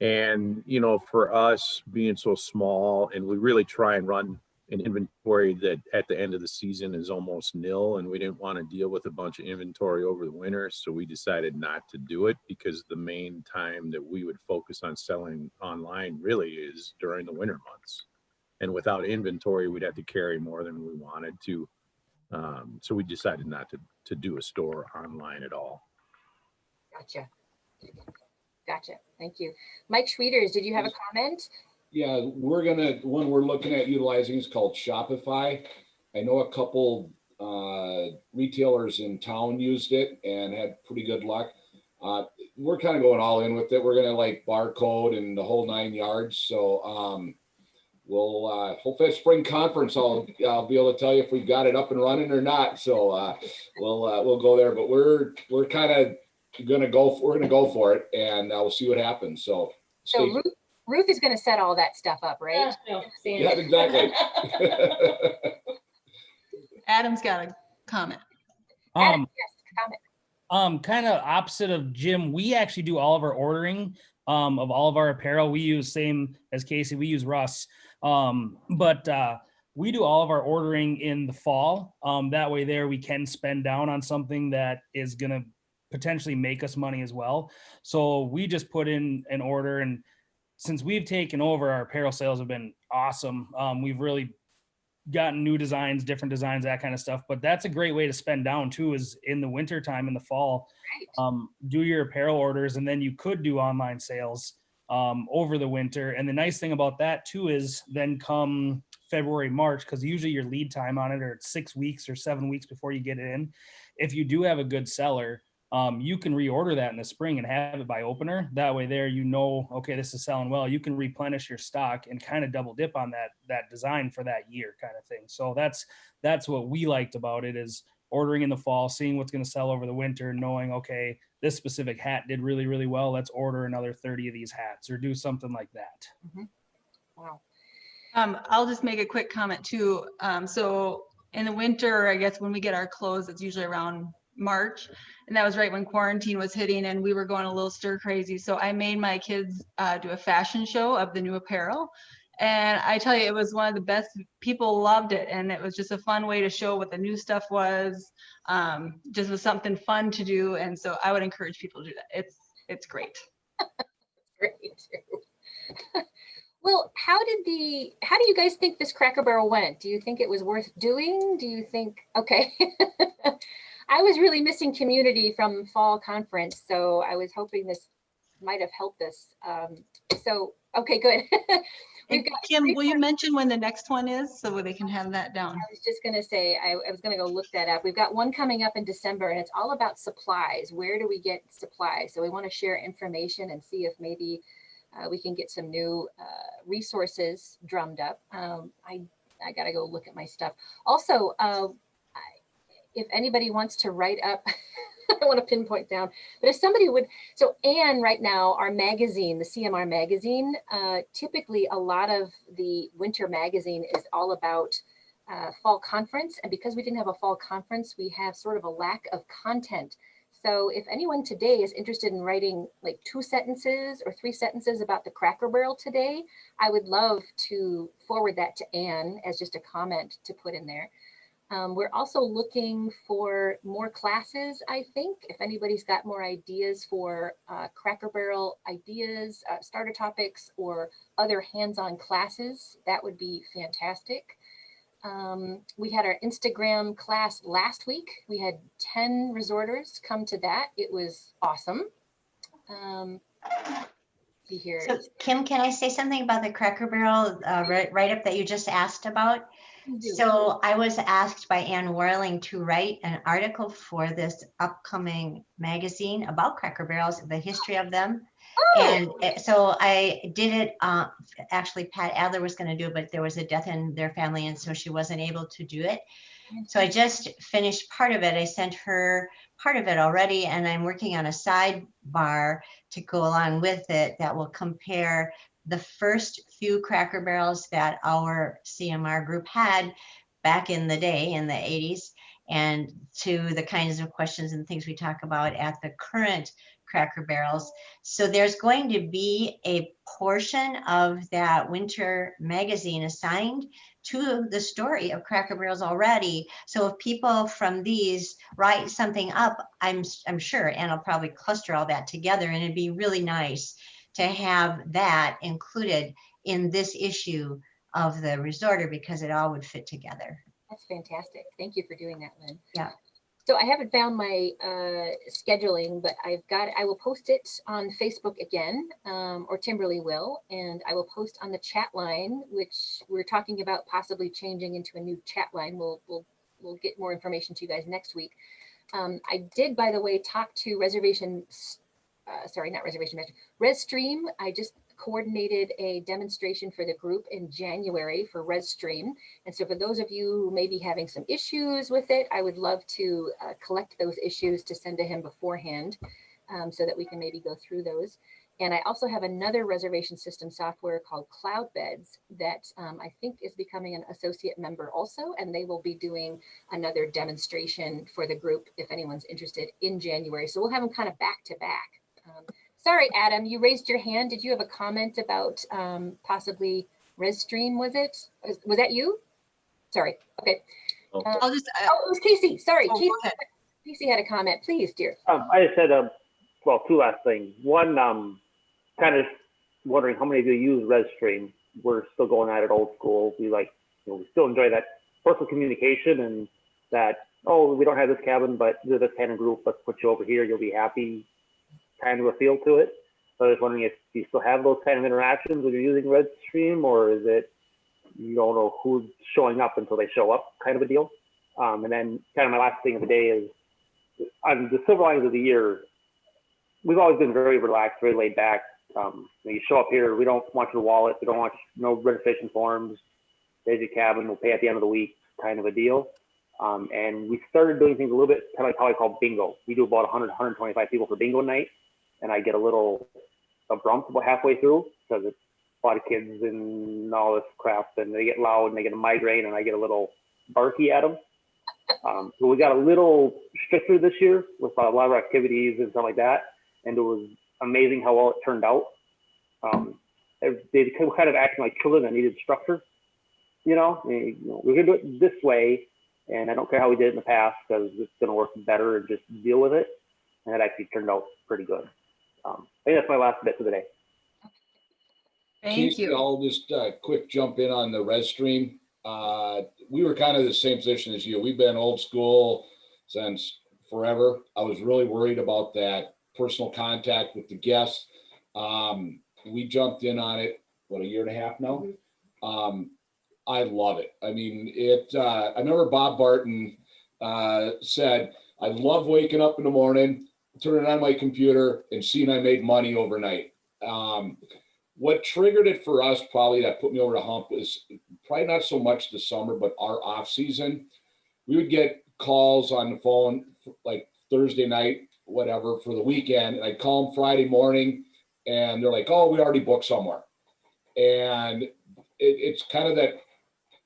And, for us being so small, and we really try and run an inventory that at the end of the season is almost nil, and we didn't want to deal with a bunch of inventory over the winter, so we decided not to do it, because the main time that we would focus on selling online really is during the winter months, and without inventory we'd have to carry more than we wanted to, so we decided not to do a store online at all. Gotcha. Thank you. Mike Schwieters, did you have a comment? Yeah, one we're looking at utilizing is called Shopify. I know a couple retailers in town used it and had pretty good luck. We're kind of going all in with it. We're going to barcode and the whole 9 yards. So we'll hopefully at spring conference, I'll be able to tell you if we've got it up and running or not. So we'll go there, but we're kind of going to go for it, and we'll see what happens. So Ruth is going to set all that stuff up, right? Yeah, exactly. Adam's got a comment. Adam, yes, comment. Kind of opposite of Jim, we actually do all of our ordering of all of our apparel. We use, same as Casey, we use Russ. But we do all of our ordering in the fall. That way there we can spend down on something that is going to potentially make us money as well. So we just put in an order, and since we've taken over, our apparel sales have been awesome. We've really gotten new designs, different designs, that kind of stuff. But that's a great way to spend down too, is in the winter time, in the fall, do your apparel orders, and then you could do online sales over the winter. And the nice thing about that too is then come February, March, because usually your lead time on it are 6 weeks or 7 weeks before you get it in. If you do have a good seller, you can reorder that in the spring and have it by opener. That way there, you know, okay, this is selling well. You can replenish your stock and kind of double dip on that design for that year kind of thing. So that's what we liked about it, is ordering in the fall, seeing what's going to sell over the winter, knowing, okay, this specific hat did really, really well. Let's order another 30 of these hats or do something like that. Mm-hmm. Wow. I'll just make a quick comment too. So in the winter, I guess when we get our clothes, it's usually around March, and that was right when quarantine was hitting and we were going a little stir crazy. So I made my kids do a fashion show of the new apparel. And I tell you, it was one of the best. People loved it. And it was just a fun way to show what the new stuff was. Just was something fun to do. And so I would encourage people to do that. It's great. Great. Well, how do you guys think this Cracker Barrel went? Do you think it was worth doing? Do you think, okay. I was really missing community from fall conference, so I was hoping this might have helped us. So, okay, good. We've got Kim, will you mention when the next one is so they can have that down? I was just going to say, I was going to go look that up. We've got one coming up in December, and it's all about supplies. Where do we get supplies? So we want to share information and see if maybe we can get some new resources drummed up. I got to go look at my stuff. Also, if anybody wants to write up, I don't want to pinpoint down, but if somebody would, so Anne right now, our magazine, the CMR magazine, typically a lot of the winter magazine is all about fall conference. And because we didn't have a fall conference, we have sort of a lack of content. So if anyone today is interested in writing like 2 sentences or 3 sentences about the Cracker Barrel today, I would love to forward that to Anne as just a comment to put in there. We're also looking for more classes, I think. If anybody's got more ideas for Cracker Barrel ideas, starter topics, or other hands-on classes, that would be fantastic. We had our Instagram class last week. We had 10 resorters come to that. It was awesome. See here. So Kim, can I say something about the Cracker Barrel write-up that you just asked about? So I was asked by Ann Warling to write an article for this upcoming magazine about Cracker Barrels, the history of them. And so I did it. Actually, Pat Adler was going to do it, but there was a death in their family, and so she wasn't able to do it. So I just finished part of it. I sent her part of it already, and I'm working on a sidebar to go along with it that will compare the first few Cracker Barrels that our CMR group had back in the day, in the 80s, and to the kinds of questions and things we talk about at the current Cracker Barrels. So there's going to be a portion of that winter magazine assigned to the story of Cracker Barrels already. So if people from these write something up, I'm sure Ann will probably cluster all that together, and it'd be really nice to have that included in this issue of the Resorter, because it all would fit together. That's fantastic. Thank you for doing that, Lynn. Yeah. So I haven't found my scheduling, but I will post it on Facebook again, or Timberly will, and I will post on the chat line, which we're talking about possibly changing into a new chat line. We'll get more information to you guys next week. I did, by the way, talk to Resstream. I just coordinated a demonstration for the group in January for Resstream. And so for those of you who may be having some issues with it, I would love to collect those issues to send to him beforehand, so that we can maybe go through those. And I also have another reservation system software called Cloudbeds that I think is becoming an associate member also, and they will be doing another demonstration for the group if anyone's interested in January. So we'll have them kind of back to back. Sorry, Adam, you raised your hand. Did you have a comment about possibly Restream, was it? Was that you? Sorry. Okay. I'll just, Oh, it was Casey. Sorry. oh, go Casey, ahead. Casey had a comment. Please, dear. I just had well, two last things. One, kind of wondering how many of you use Redstream. We're still going at it old school. We we still enjoy that personal communication and that, oh, we don't have this cabin, but you're this kind of group. Let's put you over here. You'll be happy. Kind of a feel to it. So I was wondering if you still have those kind of interactions when you're using Redstream, or is it you don't know who's showing up until they show up kind of a deal? And then kind of my last thing of the day is on the silver linings of the year, we've always been very relaxed, very laid back. You show up here, we don't want your wallet, we don't want no registration forms. There's your cabin, we'll pay at the end of the week, kind of a deal. And we started doing things a little bit kind of like how I call bingo. We do about 100, 125 people for bingo night, and I get a bump about halfway through because it's a lot of kids and all this crap, and they get loud and they get a migraine, and I get a little barky at them. So we got a little stricter this year with a lot of activities and stuff like that, and it was amazing how well it turned out. They kind of acting like children that needed structure. We're gonna do it this way, and I don't care how we did it in the past because it's gonna work better and just deal with it. And it actually turned out pretty good. I think that's my last bit for the day. Thank you. I'll just quick jump in on the Redstream. We were kind of the same position as you. We've been old school since forever. I was really worried about that personal contact with the guests. We jumped in on it, what, a year and a half now? I love it. I mean, I remember Bob Barton said, I love waking up in the morning, turning on my computer and seeing I made money overnight. What triggered it for us, probably that put me over the hump, was probably not so much the summer, but our off season. We would get calls on the phone like Thursday night, whatever, for the weekend. And I'd call them Friday morning and they're like, oh, we already booked somewhere. And it's kind of that,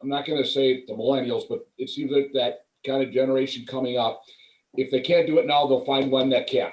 I'm not going to say the millennials, but it seems like that kind of generation coming up. If they can't do it now, they'll find one that can.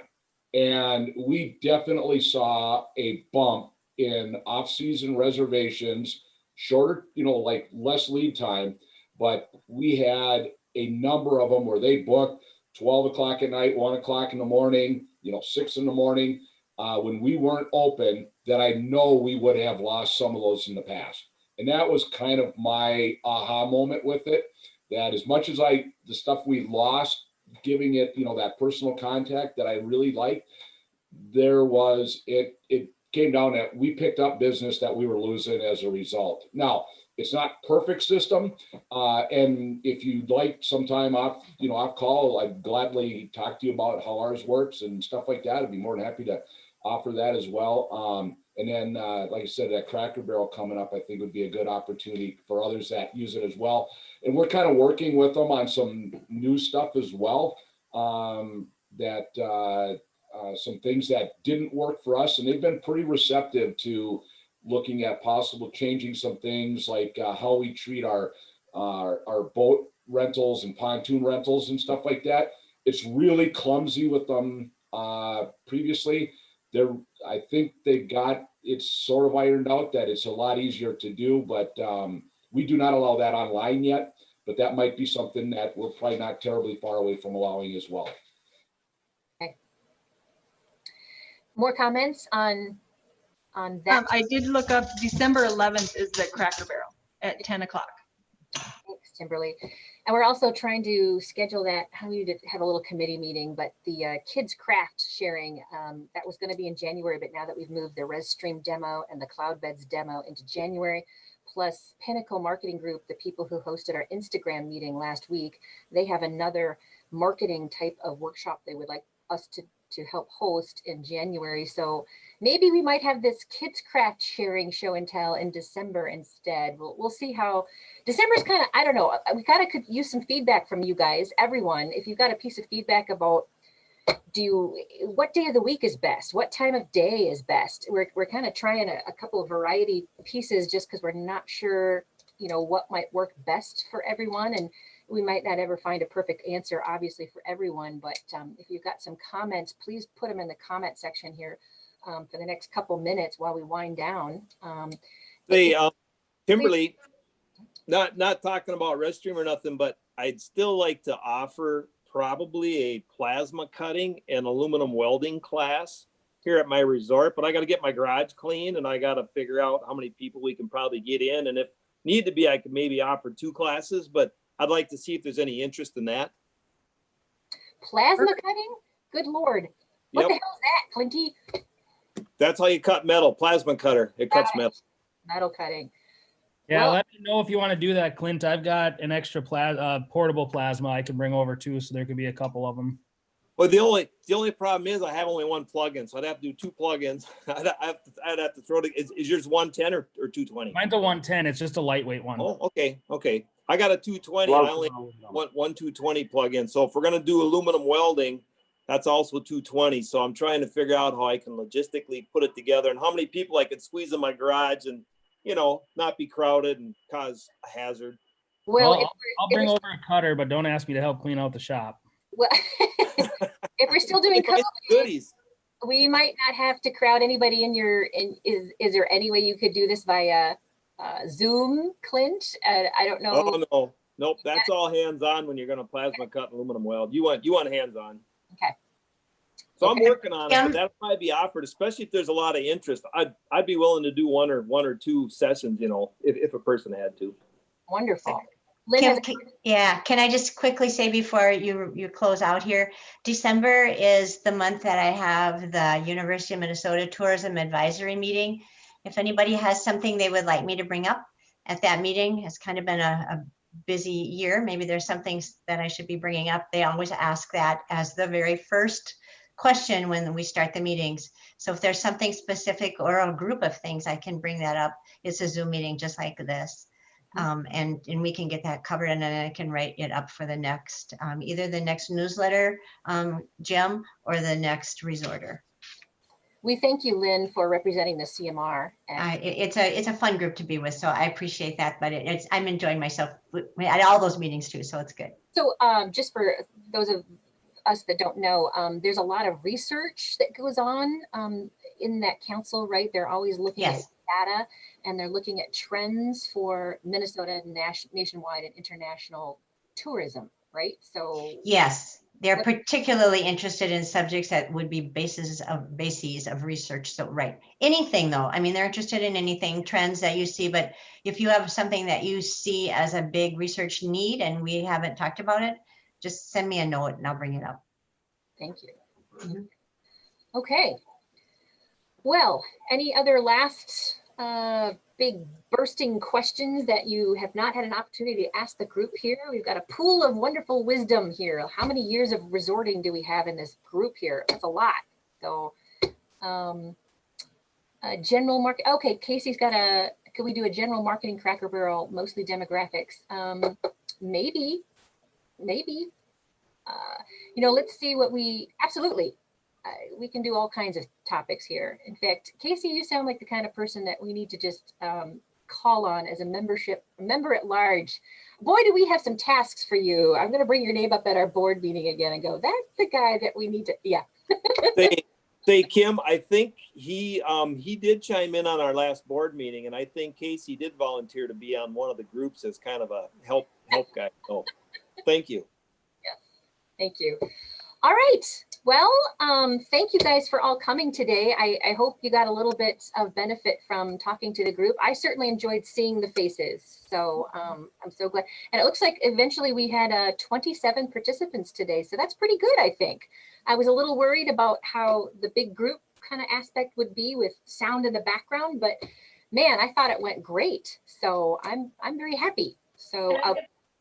And we definitely saw a bump in off-season reservations, shorter, like less lead time, but we had a number of them where they booked 12 o'clock at night, 1 o'clock in the morning, 6 in the morning, when we weren't open, that I know we would have lost some of those in the past. And that was kind of my aha moment with it, that as much as the stuff we lost, giving it, that personal contact that I really liked, it came down that we picked up business that we were losing as a result. Now, it's not perfect system. And if you'd like sometime off call, I'd gladly talk to you about how ours works and stuff like that. I'd be more than happy to offer that as well. And then, like I said, that Cracker Barrel coming up, I think would be a good opportunity for others that use it as well. And we're kind of working with them on some new stuff as well. Some things that didn't work for us, and they've been pretty receptive to looking at possible changing some things like how we treat our boat rentals and pontoon rentals and stuff like that. It's really clumsy with them previously. I think they got it sort of ironed out that it's a lot easier to do, but we do not allow that online yet, but that might be something that we're probably not terribly far away from allowing as well. Okay. More comments on that? I did look up December 11th is the Cracker Barrel at 10 o'clock. Thanks, Kimberly. And we're also trying to schedule that. We did have a little committee meeting, but the kids craft sharing, that was going to be in January, but now that we've moved the Redstream demo and the Cloud Beds demo into January, plus Pinnacle Marketing Group, the people who hosted our Instagram meeting last week, they have another marketing type of workshop they would like us to help host in January. So maybe we might have this kids craft sharing show and tell in December instead. We'll see how December's kind of, I don't know. We kind of could use some feedback from you guys, everyone. If you've got a piece of feedback about what day of the week is best? What time of day is best? We're kind of trying a couple of variety pieces just because we're not sure, what might work best for everyone. And we might not ever find a perfect answer, obviously, for everyone. But if you've got some comments, please put them in the comment section here for the next couple minutes while we wind down. Kimberly, not talking about restroom or nothing, but I'd still like to offer probably a plasma cutting and aluminum welding class here at my resort, but I got to get my garage clean and I got to figure out how many people we can probably get in. And if need to be, I could maybe offer 2 classes, but I'd like to see if there's any interest in that. Plasma cutting? Good Lord. What the hell is that, Clinty? That's how you cut metal, plasma cutter. It cuts metal. Metal cutting. Yeah, Well- let me know if you want to do that, Clint. I've got an extra portable plasma I can bring over too, so there could be a couple of them. Well, the only problem is I have only 1 plug-in, so I'd have to do 2 plug-ins. I'd have to throw it. Is yours 110 or 220? Mine's a 110. It's just a lightweight one. Oh, okay. I got a 220. And I only want one 220 plug-in. So if we're gonna do aluminum welding, that's also 220. So I'm trying to figure out how I can logistically put it together and how many people I could squeeze in my garage and, you know, not be crowded and cause a hazard. Well, I'll bring over a cutter, but don't ask me to help clean out the shop. Well, if we're still doing goodies, we might not have to crowd anybody in your. Is there any way you could do this via Zoom, Clint? I don't know. Oh no, nope. That's all hands on when you're going to plasma cut aluminum weld. You want hands on. Okay. So I'm working on it. But that might be offered, especially if there's a lot of interest. I'd be willing to do one or 2 sessions. You know, if a person had to. Wonderful. Can I just quickly say before you close out here, December is the month that I have the University of Minnesota Tourism Advisory meeting. If anybody has something they would like me to bring up at that meeting, it's kind of been a busy year. Maybe there's some things that I should be bringing up. They always ask that as the very first question when we start the meetings. So if there's something specific or a group of things, I can bring that up. It's a Zoom meeting just like this. And we can get that covered, and then I can write it up for the next, either the next newsletter, Jim, or the next resorter. We thank you, Lynn, for representing the CMR. It's a fun group to be with, so I appreciate that. But I'm enjoying myself at all those meetings too, so it's good. So just for those of us that don't know, there's a lot of research that goes on in that council, right? They're always looking at data, and they're looking at trends for Minnesota nationwide and international tourism, right? So yes, they're particularly interested in subjects that would be bases of research. So right, anything though. I mean, they're interested in anything, trends that you see. But if you have something that you see as a big research need and we haven't talked about it, just send me a note and I'll bring it up. Thank you. Okay. Well, any other last big bursting questions that you have not had an opportunity to ask the group here? We've got a pool of wonderful wisdom here. How many years of resorting do we have in this group here? That's a lot. So general market. Okay, Casey's got could we do a general marketing Cracker Barrel, mostly demographics? Maybe. You know, let's see what absolutely. We can do all kinds of topics here. In fact, Casey, you sound like the kind of person that we need to just call on as a member at large. Boy, do we have some tasks for you. I'm going to bring your name up at our board meeting again and go, that's the guy that we need to, yeah. Say, Kim, I think he did chime in on our last board meeting, and I think Casey did volunteer to be on one of the groups as kind of a help guy. So thank you. Yeah, thank you. All right. Well, thank you guys for all coming today. I hope you got a little bit of benefit from talking to the group. I certainly enjoyed seeing the faces. So I'm so glad. And it looks like eventually we had 27 participants today. So that's pretty good, I think. I was a little worried about how the big group kind of aspect would be with sound in the background, but man, I thought it went great. So I'm very happy. So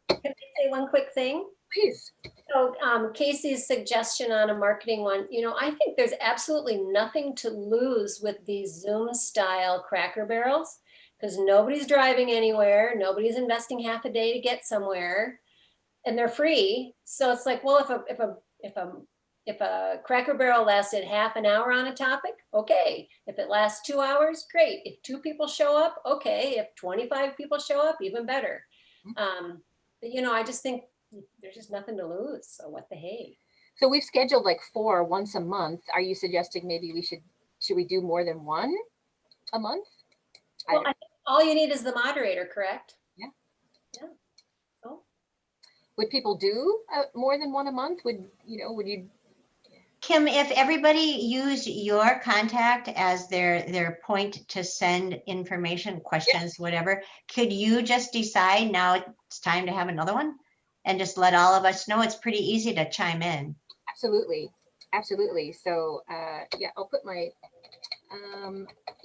can I say one quick thing? Please. So Casey's suggestion on a marketing one, you know, I think there's absolutely nothing to lose with these Zoom style Cracker Barrels because nobody's driving anywhere. Nobody's investing half a day to get somewhere and they're free. So it's like, well, if a Cracker Barrel lasted half an hour on a topic, okay. If it lasts 2 hours, great. If 2 people show up, okay. If 25 people show up, even better. But you know, I just think there's just nothing to lose. So what the hey? So we've scheduled like 4 once a month. Are you suggesting maybe should we do more than 1 a month? Well, All you need is the moderator, correct? Yeah. Yeah. So, Would people do more than one a month? Would you? Kim, if everybody used your contact as their point to send information, questions, whatever, could you just decide now it's time to have another one? And just let all of us know? It's pretty easy to chime in. Absolutely. Absolutely. So yeah, I'll put my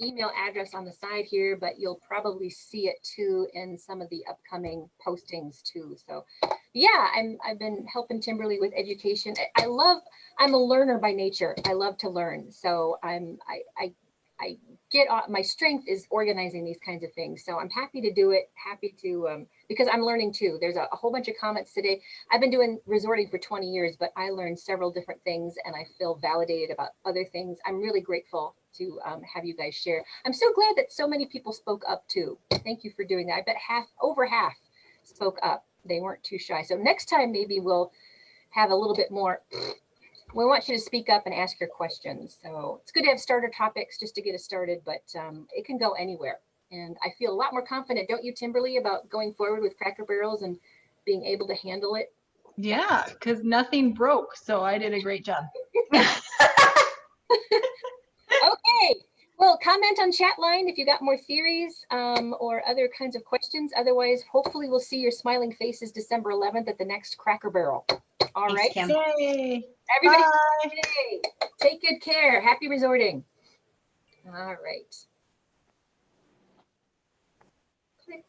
email address on the side here, but you'll probably see it too in some of the upcoming postings too. So yeah, I've been helping Timberly with education. I'm a learner by nature. I love to learn. So I get my strength is organizing these kinds of things. So I'm happy to do it, happy to, because I'm learning too. There's a whole bunch of comments today. I've been doing resorting for 20 years, but I learned several different things and I feel validated about other things. I'm really grateful to have you guys share. I'm so glad that so many people spoke up too. Thank you for doing that. I bet over half spoke up. They weren't too shy. So next time, maybe we'll have a little bit more. We want you to speak up and ask your questions. So it's good to have starter topics just to get us started, but it can go anywhere. And I feel a lot more confident, don't you, Timberly, about going forward with Cracker Barrels and being able to handle it? Yeah, because nothing broke, so I did a great job. Okay. Well, comment on chat line if you got more theories or other kinds of questions. Otherwise, hopefully we'll see your smiling faces December 11th at the next Cracker Barrel. All right. Kim. Yay. Everybody, Bye. yay. Take good care. Happy resorting. All right. Click.